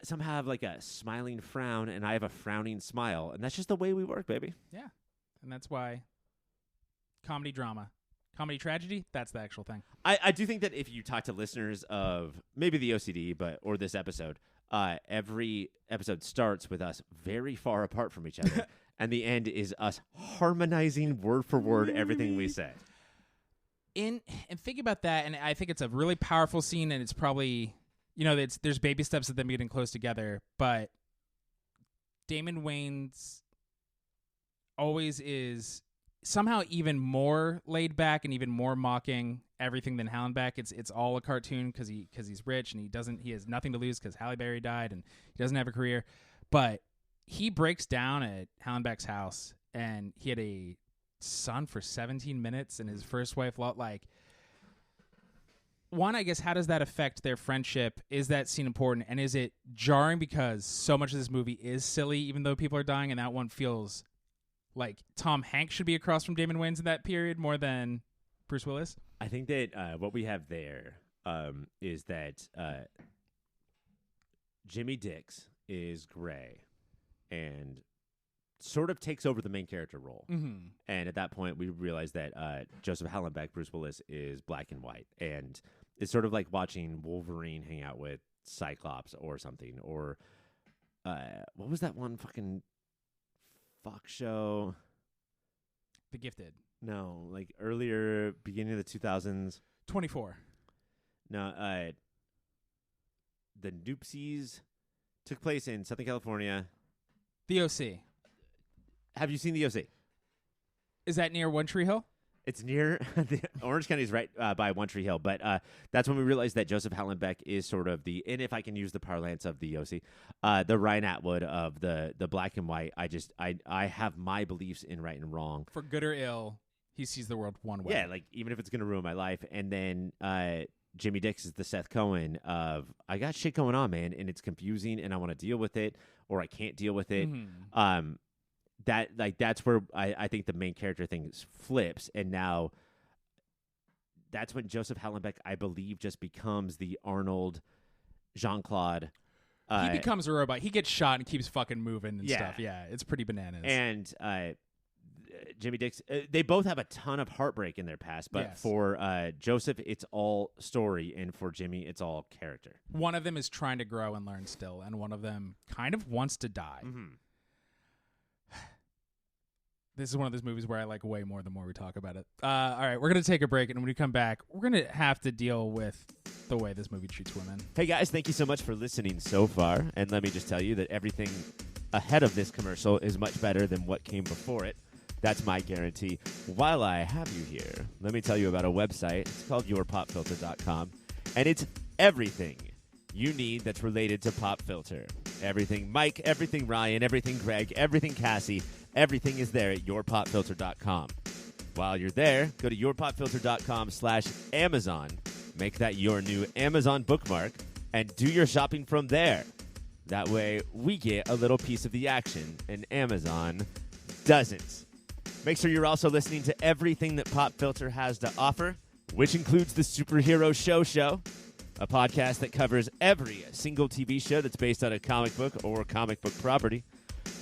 somehow have like a smiling frown, and I have a frowning smile, and that's just the way we work, baby. Yeah, and that's why comedy drama. Comedy tragedy, that's the actual thing. I do think that if you talk to listeners of maybe the OCD or this episode, every episode starts with us very far apart from each other, and the end is us harmonizing word for word everything we say. And think about that, and I think it's a really powerful scene, and it's probably, there's baby steps of them getting close together, but Damon Wayans always is somehow even more laid back and even more mocking everything than Hallenbeck. It's all a cartoon because he's rich and he has nothing to lose because Halle Berry died and he doesn't have a career. But he breaks down at Hallenbeck's house, and he had a son for 17 minutes, and his first wife, like, one, I guess, how does that affect their friendship? Is that scene important, and is it jarring because so much of this movie is silly, even though people are dying, and that one feels like Tom Hanks should be across from Damon Wayans in that period more than Bruce Willis? I think that what we have there is that Jimmy Dix is gray and sort of takes over the main character role. Mm-hmm. And at that point, we realize that Joseph Hallenbeck, Bruce Willis, is black and white. And it's sort of like watching Wolverine hang out with Cyclops or something. Or what was that one fucking fuck show? The Gifted. No, like earlier, beginning of the 2000s. 24. No, the Noopsies took place in Southern California. The OC. Have you seen the OC? Is that near One Tree Hill? It's near Orange County is right by One Tree Hill, but that's when we realized that Joseph Hallenbeck is sort of and if I can use the parlance of the OC, the Ryan Atwood of the black and white. I have my beliefs in right and wrong. For good or ill, he sees the world one way. Yeah, like even if it's gonna ruin my life. And then Jimmy Dix is the Seth Cohen of I got shit going on, man, and it's confusing, and I want to deal with it, or I can't deal with it. Mm-hmm. That's where I think the main character thing flips, and now that's when Joseph Hallenbeck, I believe, just becomes the Arnold Jean-Claude. He becomes a robot. He gets shot and keeps fucking moving and stuff. Yeah, it's pretty bananas. And Jimmy Dix, they both have a ton of heartbreak in their past, but for Joseph, it's all story, and for Jimmy, it's all character. One of them is trying to grow and learn still, and one of them kind of wants to die. Mm-hmm. This is one of those movies where I like way more the more we talk about it. All right, we're going to take a break, and when we come back, we're going to have to deal with the way this movie treats women. Hey, guys, thank you so much for listening so far. And let me just tell you that everything ahead of this commercial is much better than what came before it. That's my guarantee. While I have you here, let me tell you about a website. It's called yourpopfilter.com, and it's everything you need that's related to Pop Filter. Everything Mike, everything Ryan, everything Greg, everything Cassie, everything is there at yourpopfilter.com. While you're there, go to yourpopfilter.com/Amazon. Make that your new Amazon bookmark and do your shopping from there. That way, we get a little piece of the action, and Amazon doesn't. Make sure you're also listening to everything that Pop Filter has to offer, which includes the Superhero Show, a podcast that covers every single TV show that's based on a comic book or comic book property,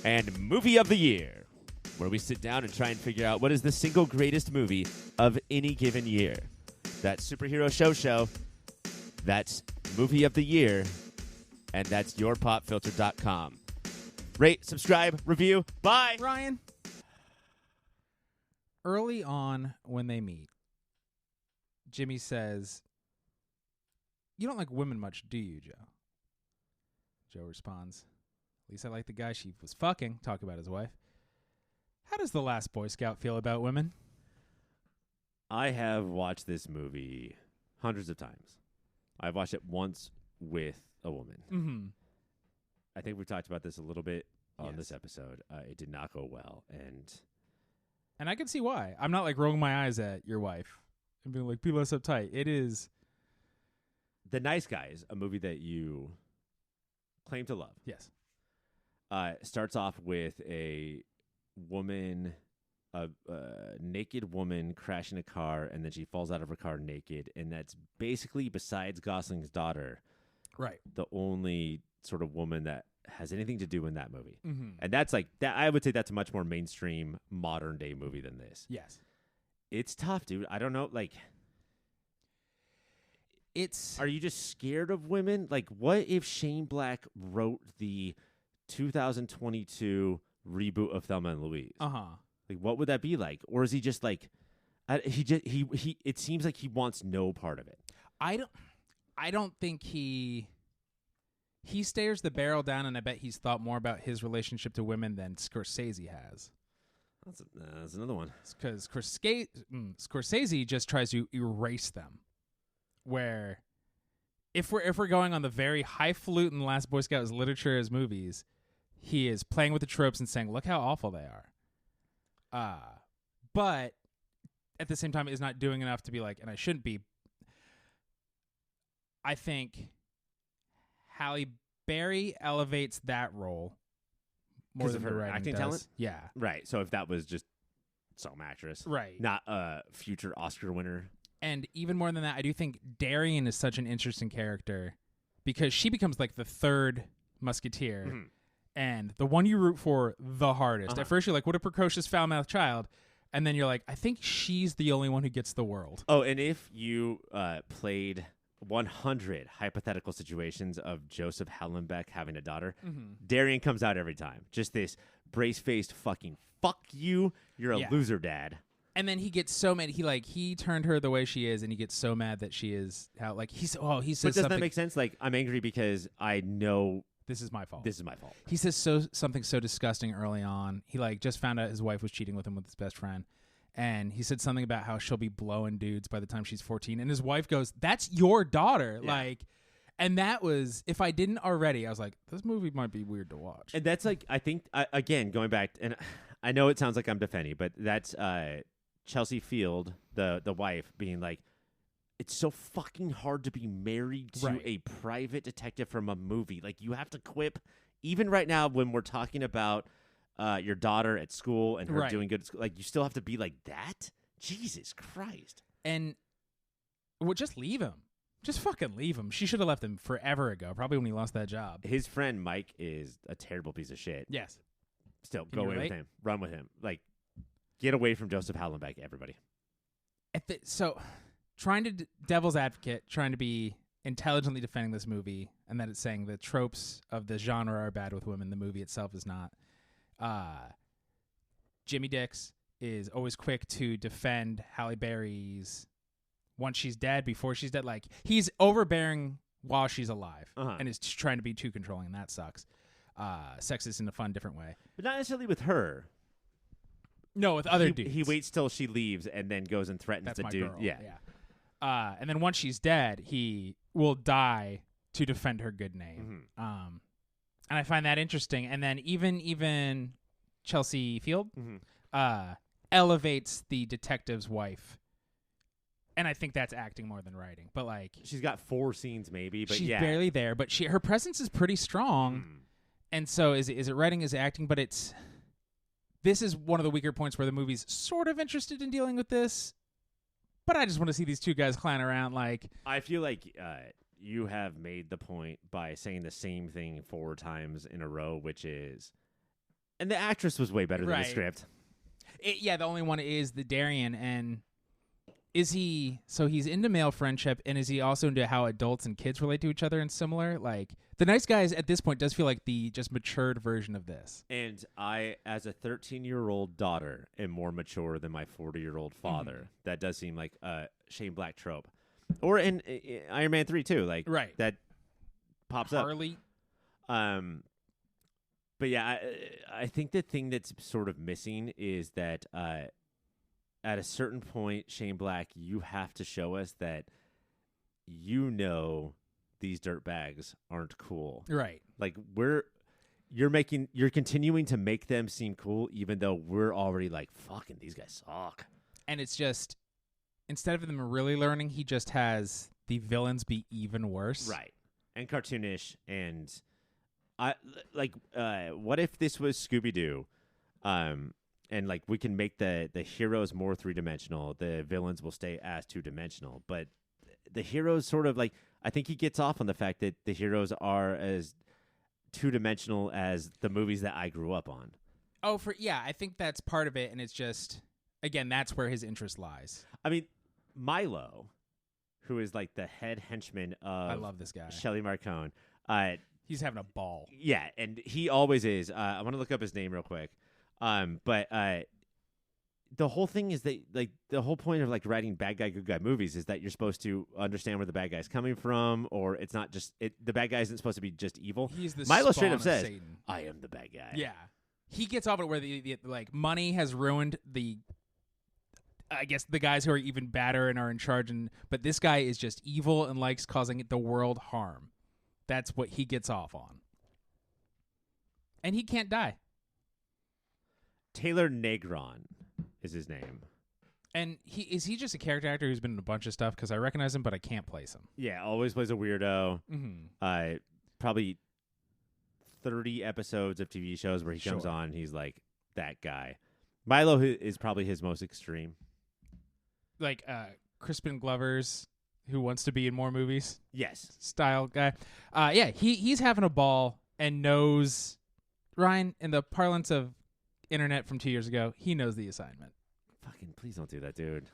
and Movie of the Year, where we sit down and try and figure out what is the single greatest movie of any given year. That's Superhero Show, that's Movie of the Year, and that's yourpopfilter.com. Rate, subscribe, review. Bye! Ryan. Early on when they meet, Jimmy says, "You don't like women much, do you, Joe?" Joe responds, "At least I like the guy she was fucking," talk about his wife. How does the last Boy Scout feel about women? I have watched this movie hundreds of times. I've watched it once with a woman. Mm-hmm. I think we talked about this a little bit on this Yes. episode. It did not go well, and I can see why. I'm not like rolling my eyes at your wife and being like, "Be less uptight." It is. The Nice Guys, a movie that you claim to love, Yes. starts off with a woman, a naked woman crashing a car, and then she falls out of her car naked, and that's basically, besides Gosling's daughter, Right. the only sort of woman that has anything to do in that movie. Mm-hmm. And that's like that. I would say that's a much more mainstream modern day movie than this. Yes. It's tough, dude. I don't know. Like, are you just scared of women? Like, what if Shane Black wrote the 2022 reboot of Thelma and Louise? Like, what would that be like? Or is he just like, he? It seems like he wants no part of it. I don't think he stares the barrel down, and I bet he's thought more about his relationship to women than Scorsese has. That's another one. Because Scorsese just tries to erase them. Where, if we're going on the very highfalutin Last Boy Scout as literature as movies, he is playing with the tropes and saying, "Look how awful they are." But at the same time, is not doing enough to be like, and I shouldn't be. I think Halle Berry elevates that role more than her acting does. talent. Yeah, Right. So if that was just some actress, right, not a future Oscar winner. And even more than that, I do think Darian is such an interesting character because she becomes like the third musketeer and the one you root for the hardest. At first, you're like, what a precocious, foul-mouthed child. And then you're like, I think she's the only one who gets the world. Oh, and if you played 100 hypothetical situations of Joseph Hallenbeck having a daughter, Darian comes out every time. Just this brace-faced fucking fuck you, you're a loser dad. And then he gets so mad. He turned her the way she is, and he gets so mad that she is how he says. But doesn't that make sense? Like, I'm angry because I know this is my fault. This is my fault. He says something so disgusting early on. He just found out his wife was cheating with him with his best friend, and he said something about how she'll be blowing dudes by the time she's 14. And his wife goes, "That's your daughter." Yeah. And that was, if I didn't already, I was like, this movie might be weird to watch. And that's like, I think again going back, and I know it sounds like I'm defending, but that's Chelsea Field, the wife, being like, it's so fucking hard to be married to a private detective from a movie. Like, you have to quip. Even right now, when we're talking about your daughter at school and her doing good at school, like, you still have to be like that? Jesus Christ. And just leave him. Just fucking leave him. She should have left him forever ago, probably when he lost that job. His friend Mike is a terrible piece of shit. Yes. Still, go away with him. Run with him. Like, get away from Joseph Hallenbeck, everybody. So, trying to devil's advocate, trying to be intelligently defending this movie, and that it's saying the tropes of the genre are bad with women. The movie itself is not. Jimmy Dix is always quick to defend Halle Berry's once she's dead, before she's dead. Like, he's overbearing while she's alive and is trying to be too controlling, and that sucks. Sexist in a fun, different way. But not necessarily with her. No, with other dudes. He waits till she leaves and then goes and threatens That's the my dude. girl. Yeah. And then once she's dead, he will die to defend her good name. And I find that interesting. And then even Chelsea Field elevates the detective's wife. And I think that's acting more than writing. But she's got 4 scenes maybe, but she's barely there. But her presence is pretty strong. And so is it writing, is it acting? But this is one of the weaker points where the movie's sort of interested in dealing with this. But I just want to see these two guys clown around. I feel like you have made the point by saying the same thing 4 times in a row, which is, and the actress was way better than the script. The only one is the Darian. And is he, so he's into male friendship, and is he also into how adults and kids relate to each other and similar? The Nice Guys at this point does feel like the just matured version of this. And I, as a 13-year-old daughter, am more mature than my 40-year-old father. That does seem like a Shane Black trope. Or in Iron Man 3, too. That pops Harley. up. But yeah, I think the thing that's sort of missing is that at a certain point, Shane Black, you have to show us that these dirtbags aren't cool. Right. You're continuing to make them seem cool, even though we're already fucking, these guys suck. And it's just, instead of them really learning, he just has the villains be even worse. Right. And cartoonish. And what if this was Scooby-Doo? And we can make the heroes more 3-dimensional. The villains will stay as 2-dimensional. But the heroes sort of I think he gets off on the fact that the heroes are as two-dimensional as the movies that I grew up on. Oh, I think that's part of it, and it's just, again, that's where his interest lies. I mean, Milo, who is like the head henchman of I love this guy. Shelley Marcone. He's having a ball. Yeah, and he always is. I want to look up his name real quick. But the whole thing is that, like, the whole point of like writing bad guy, good guy movies is that you're supposed to understand where the bad guy's coming from, or it's not just the bad guy isn't supposed to be just evil. He's the Milo spawn straight up of says, Satan. "I am the bad guy." Yeah, he gets off it where the like money has ruined I guess the guys who are even badder and are in charge, but this guy is just evil and likes causing the world harm. That's what he gets off on, and he can't die. Taylor Negron is his name. And is he just a character actor who's been in a bunch of stuff? Because I recognize him, but I can't place him. Yeah, always plays a weirdo. Mm-hmm. Probably 30 episodes of TV shows where he comes Sure. on and he's like that guy. Milo is probably his most extreme. Like Crispin Glover's Who Wants to Be in More Movies Yes. style guy. Yeah, he's having a ball and knows, Ryan, in the parlance of internet from 2 years ago, he knows the assignment. Fucking please don't do that, dude.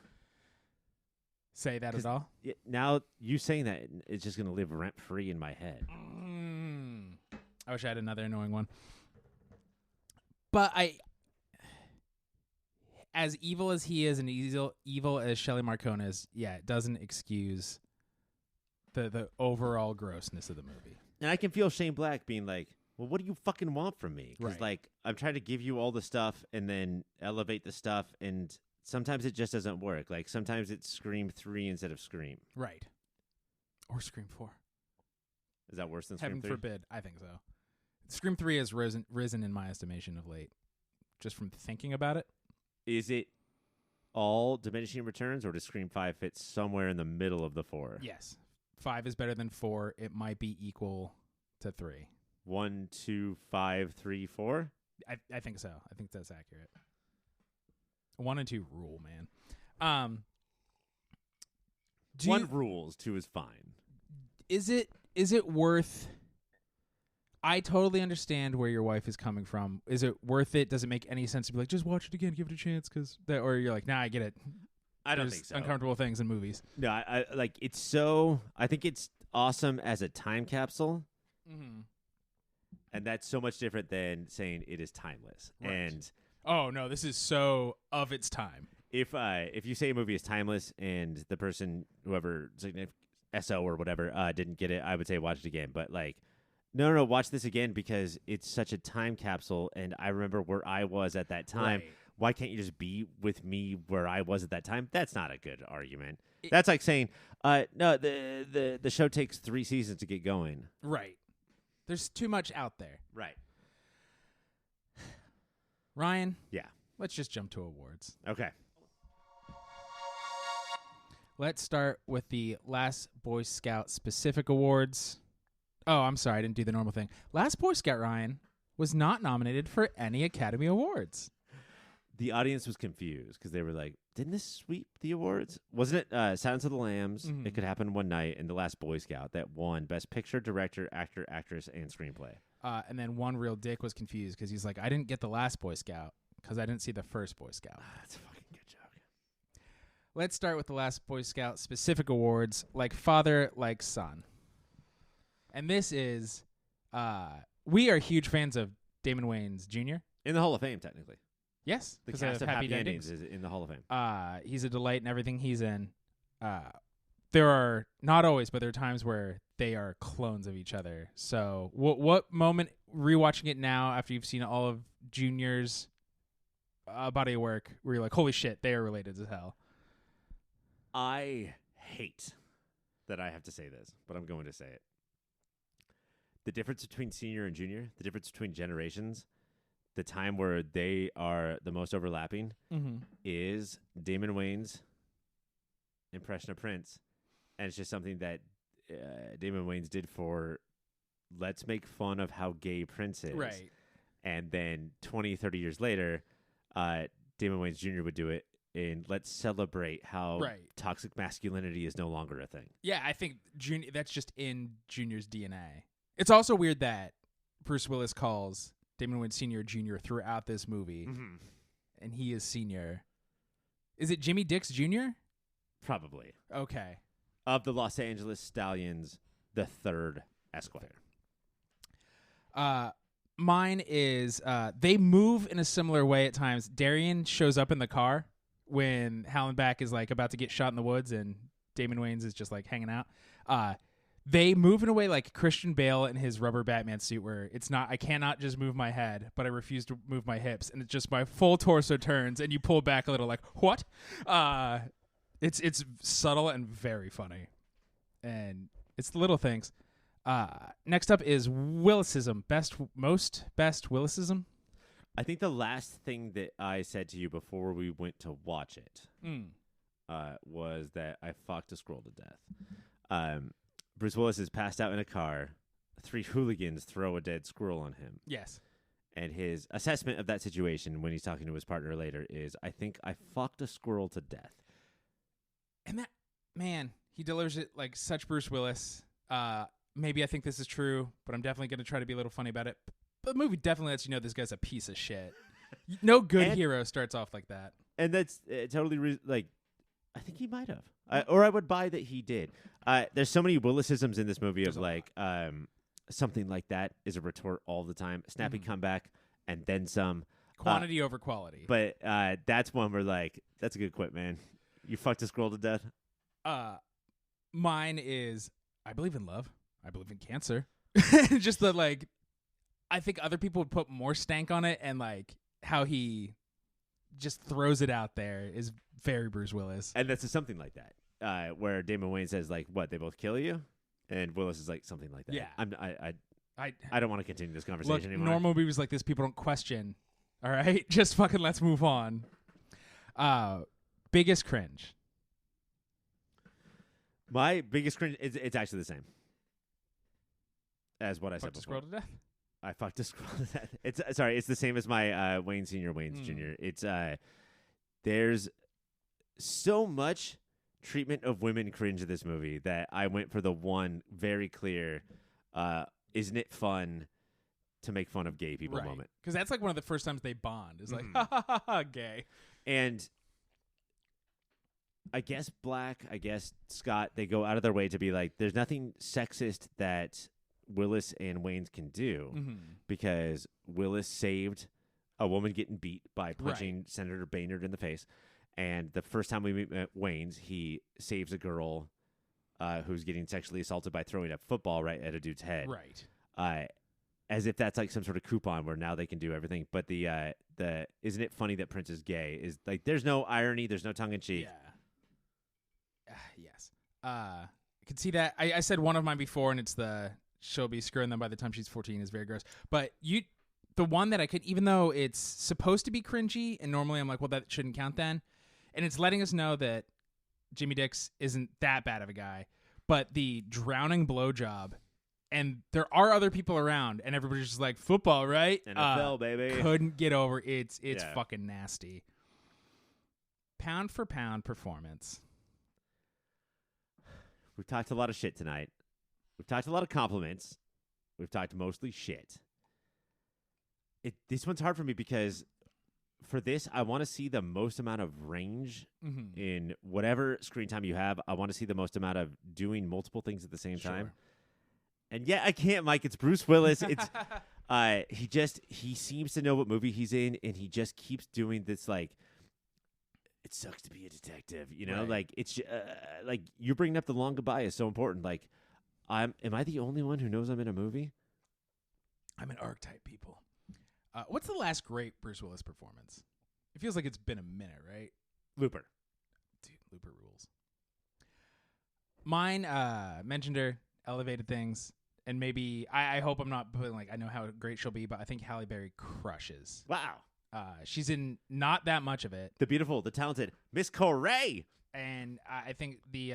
Say that at all? Now you saying that it's just going to live rent free in my head. I wish I had another annoying one. But as evil as he is and evil as Shelley Marcone is, it doesn't excuse the overall grossness of the movie. And I can feel Shane Black being like, well, what do you fucking want from me? Because, Right. like, I'm trying to give you all the stuff and then elevate the stuff, and sometimes it just doesn't work. Like, sometimes it's Scream 3 instead of Scream. Right. Or Scream 4. Is that worse than Heaven Scream 3? forbid. I think so. Scream 3 has risen in my estimation of late, just from thinking about it. Is it all diminishing returns, or does Scream 5 fit somewhere in the middle of the 4? Yes. 5 is better than 4. It might be equal to 3. 1, 2, 5, 3, 4? I think so. I think that's accurate. 1 and 2 rule, man. One rules, 2 is fine. Is it worth? I totally understand where your wife is coming from. Is it worth it? Does it make any sense to be like, just watch it again, give it a chance, or you're like, nah, I get it. I don't There's think so. uncomfortable things in movies. No, I like it's I think it's awesome as a time capsule. Mm-hmm. And that's so much different than saying it is timeless. Right. And oh no, this is so of its time. if you say a movie is timeless and the person, whoever, SO or whatever, didn't get it, I would say watch it again. But like, no, watch this again because it's such a time capsule, and I remember where I was at that time. Right. Why can't you just be with me where I was at that time? That's not a good argument. That's like saying, no, the show takes 3 seasons to get going. Right. There's too much out there. Right. Ryan? Yeah. Let's just jump to awards. Okay. Let's start with the Last Boy Scout specific awards. Oh, I'm sorry, I didn't do the normal thing. Last Boy Scout, Ryan, was not nominated for any Academy Awards. The audience was confused because they were like, didn't this sweep the awards? Wasn't it Silence of the Lambs, Mhm. It Could Happen One Night, and The Last Boy Scout that won Best Picture, Director, Actor, Actress, and Screenplay? And then one real dick was confused because he's like, I didn't get the Last Boy Scout because I didn't see the first Boy Scout. That's a fucking good joke. Let's start with the Last Boy Scout specific awards, like father, like son. And this is, we are huge fans of Damon Wayans Jr. In the Hall of Fame, technically. Yes, The 'cause cast of Happy Endings. Endings is in the Hall of Fame. He's a delight in everything he's in. There are, not always, but there are times where they are clones of each other. So what moment, rewatching it now after you've seen all of Junior's body of work, where you're like, holy shit, they are related as hell? I hate that I have to say this, but I'm going to say it. The difference between senior and junior, the difference between generations, the time where they are the most overlapping is Damon Wayans' impression of Prince. And it's just something that Damon Wayans did for let's make fun of how gay Prince is. Right. And then 20, 30 years later, Damon Wayans Jr. would do it in let's celebrate how toxic masculinity is no longer a thing. Yeah, I think that's just in Junior's DNA. It's also weird that Bruce Willis calls Damon Wayans Sr. Jr. throughout this movie, and he is senior. Is it Jimmy Dix Jr.? Probably. Okay. Of the Los Angeles Stallions, the third Esquire. Mine is they move in a similar way at times. Darian shows up in the car when Hallenbach is like about to get shot in the woods, and Damon Wayans is just like hanging out. They move in a way like Christian Bale in his rubber Batman suit, where it's not, I cannot just move my head, but I refuse to move my hips, and it's just my full torso turns, and you pull back a little, like what? It's subtle and very funny, and it's the little things. Next up is Willisism. Best Willisism. I think the last thing that I said to you before we went to watch it was that I fucked a squirrel to death. Bruce Willis is passed out in a car. 3 hooligans throw a dead squirrel on him. Yes. And his assessment of that situation when he's talking to his partner later is, I think I fucked a squirrel to death. And that, man, he delivers it like such Bruce Willis. Maybe I think this is true, but I'm definitely going to try to be a little funny about it. But the movie definitely lets you know this guy's a piece of shit. No good hero starts off like that. And that's totally I think he might have. Or I would buy that he did. There's so many Willisisms in this movie of like something like that is a retort all the time. Snappy comeback and then some. Quantity over quality. But that's one where like, that's a good quip, man. You fucked a squirrel to death. Mine is, I believe in love. I believe in cancer. Just the like, I think other people would put more stank on it, and like how he just throws it out there is very Bruce Willis. And that's something like that, where Damon Wayans says like, "What? They both kill you?" And Willis is like something like that. Yeah. I don't want to continue this conversation anymore. Normal movies like this, people don't question. All right, just fucking let's move on. Biggest cringe. My biggest cringe. It's actually the same as what I said before. Squirrel to death. I fucked a squirrel to death. It's the same as my Wayne Senior, Wayne's Junior. It's there's so much treatment of women cringe in this movie that I went for the one very clear. Isn't it fun to make fun of gay people moment? Because that's like one of the first times they bond. It's like ha ha ha ha gay. And I guess Black, I guess Scott, they go out of their way to be like, there's nothing sexist that Willis and Wayans can do because Willis saved a woman getting beat by punching Senator Boehner in the face. And the first time we meet Wayans, he saves a girl who's getting sexually assaulted by throwing a football right at a dude's head. Right. As if that's like some sort of coupon where now they can do everything. But the isn't it funny that Prince is gay is like, there's no irony, there's no tongue in cheek. Yeah. Yes. I could see that. I said one of mine before, and it's the she'll be screwing them by the time she's 14 is very gross. But the one that I could, even though it's supposed to be cringy, and normally I'm like, well, that shouldn't count then. And it's letting us know that Jimmy Dix isn't that bad of a guy. But the drowning blowjob, and there are other people around, and everybody's just like, football, right? NFL, baby. Couldn't get over it's fucking nasty. Pound for pound performance. We've talked a lot of shit tonight. We've talked a lot of compliments. We've talked mostly shit. This one's hard for me because for this, I want to see the most amount of range in whatever screen time you have. I want to see the most amount of doing multiple things at the same time. And yeah, I can't, Mike. It's Bruce Willis. It's he seems to know what movie he's in, and he just keeps doing this like, it sucks to be a detective, you know. Right. Like it's like you bringing up the long goodbye is so important. Like, am I the only one who knows I'm in a movie? I'm an archetype, people. What's the last great Bruce Willis performance? It feels like it's been a minute, right? Looper. Dude, Looper rules. Mine mentioned her, elevated things, and maybe I hope I'm not putting like I know how great she'll be, but I think Halle Berry crushes. Wow. She's in not that much of it. The beautiful, the talented Miss Corey. And I think the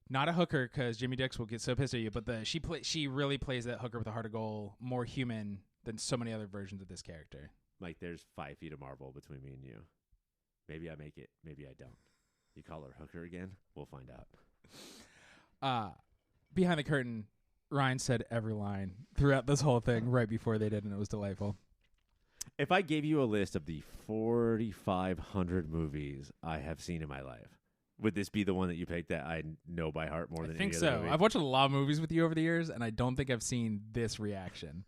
not a hooker because Jimmy Dix will get so pissed at you, but she really plays that hooker with a heart of gold more human than so many other versions of this character. Mike, there's 5 feet of marble between me and you. Maybe I make it. Maybe I don't. You call her hooker again? We'll find out. Behind the curtain, Ryan said every line throughout this whole thing right before they did, and it was delightful. If I gave you a list of the 4,500 movies I have seen in my life, would this be the one that you picked that I know by heart more than I think any other so. movie? I've watched a lot of movies with you over the years, and I don't think I've seen this reaction.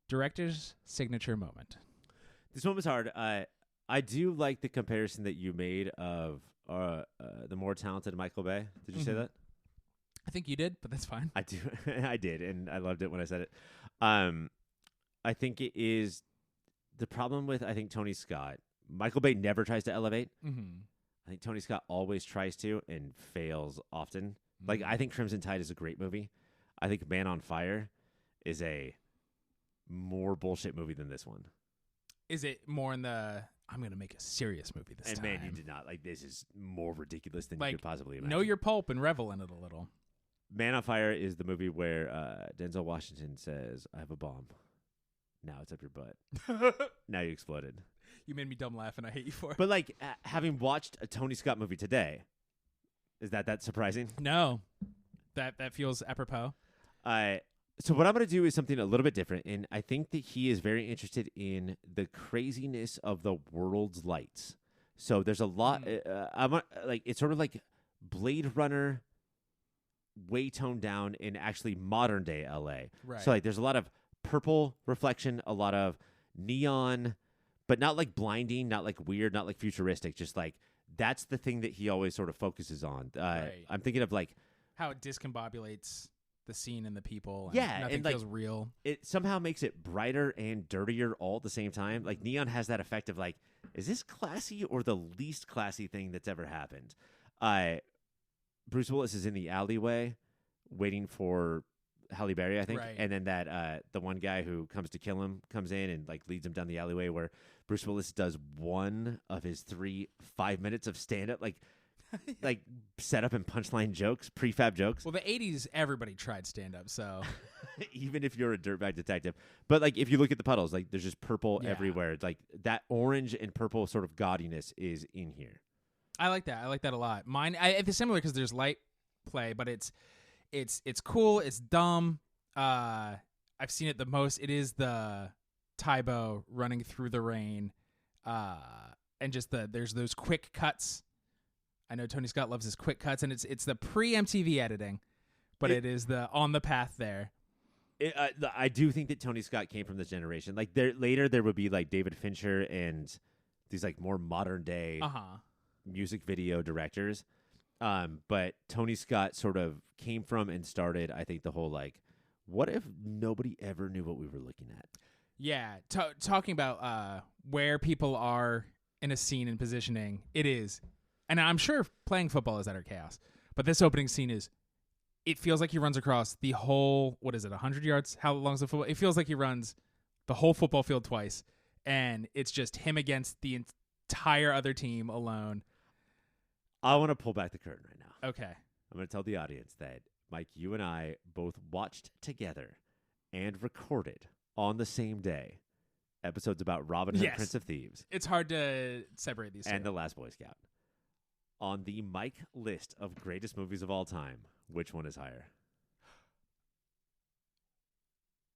Director's signature moment. This one was hard. I do like the comparison that you made of the more talented Michael Bay. Did you say that? I think you did, but that's fine. I do. I did, and I loved it when I said it. I think it is the problem with, I think, Tony Scott. Michael Bay never tries to elevate. Mm-hmm. I think Tony Scott always tries to and fails often. Like, I think Crimson Tide is a great movie. I think Man on Fire is a more bullshit movie than this one. Is it more in the, I'm going to make a serious movie this time? And man, you did not. Like, this is more ridiculous than like, you could possibly imagine. know your pulp and revel in it a little. Man on Fire is the movie where Denzel Washington says, I have a bomb. Now it's up your butt. Now you exploded. You made me dumb laugh, and I hate you for it. But, like, having watched a Tony Scott movie today, is that surprising? No. That feels apropos. So what I'm going to do is something a little bit different, and I think that he is very interested in the craziness of the world's lights. So there's a lot. It's sort of like Blade Runner, way toned down in actually modern day LA. Right. So like there's a lot of purple reflection, a lot of neon, but not like blinding, not like weird, not like futuristic. Just like that's the thing that he always sort of focuses on. Right. I'm thinking of like how it discombobulates the scene and the people. And yeah, nothing and feels real. It somehow makes it brighter and dirtier all at the same time. Like neon has that effect of like, is this classy or the least classy thing that's ever happened? Bruce Willis is in the alleyway waiting for Halle Berry, I think. Right. And then that the one guy who comes to kill him comes in and like leads him down the alleyway where Bruce Willis does one of his 5 minutes of stand-up, like setup and punchline jokes, prefab jokes. Well, the 80s, everybody tried stand-up, so. Even if you're a dirtbag detective. But like if you look at the puddles, like there's just purple everywhere. Like that orange and purple sort of gaudiness is in here. I like that. I like that a lot. Mine, it's similar because there's light play, but it's cool. It's dumb. I've seen it the most. It is the Tybo running through the rain, and just there's those quick cuts. I know Tony Scott loves his quick cuts, and it's the pre-MTV editing, but it is the on the path there. I do think that Tony Scott came from this generation. Like later there would be like David Fincher and these like more modern day music video directors. But Tony Scott sort of came from and started, I think, the whole like, what if nobody ever knew what we were looking at? Yeah, talking about where people are in a scene and positioning, it is. And I'm sure playing football is utter chaos. But this opening scene it feels like he runs across the whole, 100 yards? How long is the football? It feels like he runs the whole football field twice. And it's just him against the entire other team alone. I want to pull back the curtain right now. Okay. I'm going to tell the audience that, Mike, you and I both watched together and recorded on the same day episodes about Robin Hood, Prince of Thieves. It's hard to separate these two. And The Last Boy Scout. On the Mike list of greatest movies of all time, which one is higher?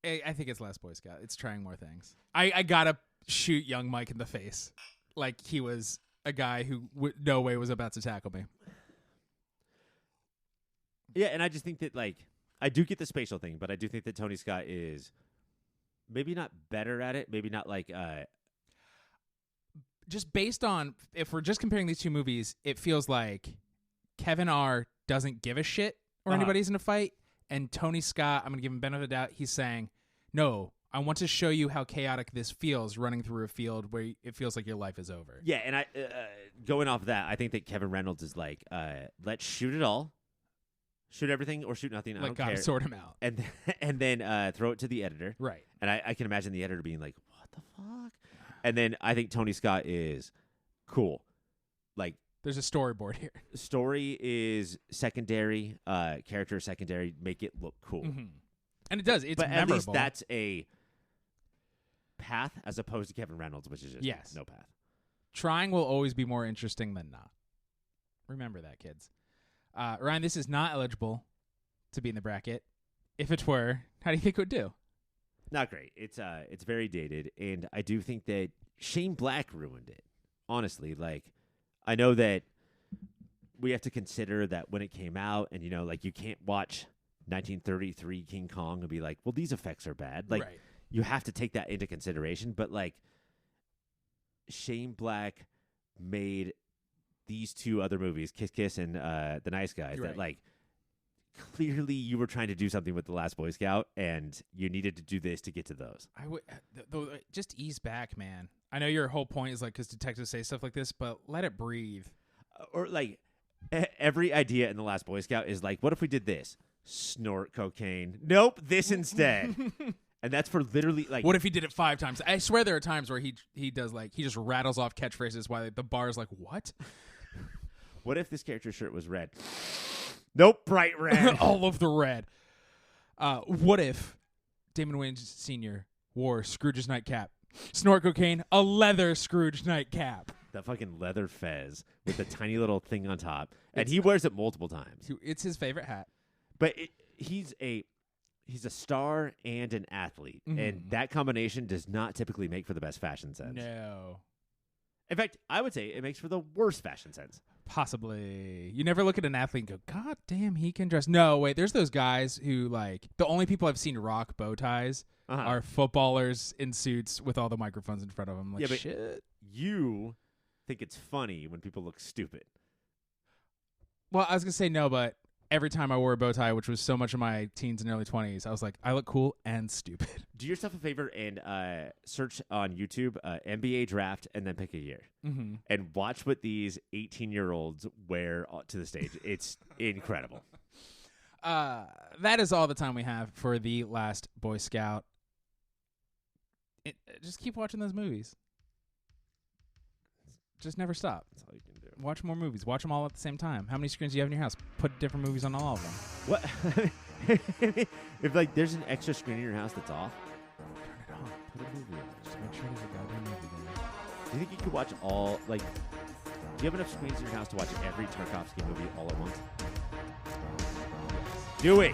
I think it's Last Boy Scout. It's trying more things. I got to shoot young Mike in the face like he was a guy who no way was about to tackle me. Yeah, and I just think that, like, I do get the spatial thing, but I do think that Tony Scott is maybe not better at it, maybe not like... Just based on, if we're just comparing these two movies, it feels like Kevin R. doesn't give a shit or anybody's in a fight, and Tony Scott, I'm going to give him benefit of the doubt, he's saying, no, I want to show you how chaotic this feels running through a field where it feels like your life is over. Yeah, and I going off that, I think that Kevin Reynolds is like, let's shoot it all. Shoot everything or shoot nothing. I don't care. Sort him out. And then throw it to the editor. Right. And I can imagine the editor being like, what the fuck? And then I think Tony Scott is cool. Like, there's a storyboard here. Story is secondary. Character is secondary. Make it look cool. Mm-hmm. And it does. It's but memorable. At least that's a path as opposed to Kevin Reynolds, which is just no path. Trying will always be more interesting than not. Remember that, kids. Ryan, this is not eligible to be in the bracket. If it were, how do you think it would do? Not great. It's very dated, and I do think that Shane Black ruined it. Honestly, like, I know that we have to consider that when it came out, and like you can't watch 1933 King Kong and be like, well, these effects are bad. Like, Right. you have to take that into consideration. But like, Shane Black made these two other movies, Kiss Kiss and The Nice Guys, Right. that like clearly you were trying to do something with The Last Boy Scout, and you needed to do this to get to those. I would just ease back, man. I know your whole point is like because detectives say stuff like this, but let it breathe. Or like every idea in The Last Boy Scout is like, what if we did this? Snort cocaine. Nope, this instead. And that's for literally like. What if he did it 5 times? I swear there are times where he does like he just rattles off catchphrases while the bar is like, what? What if this character's shirt was red? Nope, bright red. All of the red. What if Damon Wayans Sr. wore Scrooge's nightcap? Snort cocaine, a leather Scrooge nightcap. The fucking leather fez with the tiny little thing on top, and he wears it multiple times. It's his favorite hat. But he's a star and an athlete, and that combination does not typically make for the best fashion sense. No. In fact, I would say it makes for the worst fashion sense. Possibly. You never look at an athlete and go, God damn, he can dress. No, wait, there's those guys who, like, the only people I've seen rock bow ties are footballers in suits with all the microphones in front of them. Like, yeah, but shit. You think it's funny when people look stupid. Well, I was going to say no, but every time I wore a bow tie, which was so much of my teens and early 20s, I was like, I look cool and stupid. Do yourself a favor and search on YouTube NBA draft and then pick a year. And watch what these 18-year-olds wear to the stage. It's incredible. That is all the time we have for The Last Boy Scout. Just keep watching those movies. Just never stop. That's all you can do. Watch more movies. Watch them all at the same time. How many screens do you have in your house? Put different movies on all of them. What? If like there's an extra screen in your house that's off, Turn it on. put a movie on. Just make sure there's a goddamn movie there. Do you think you could watch all like? Do you have enough screens in your house to watch every Tarkovsky movie all at once? Do it.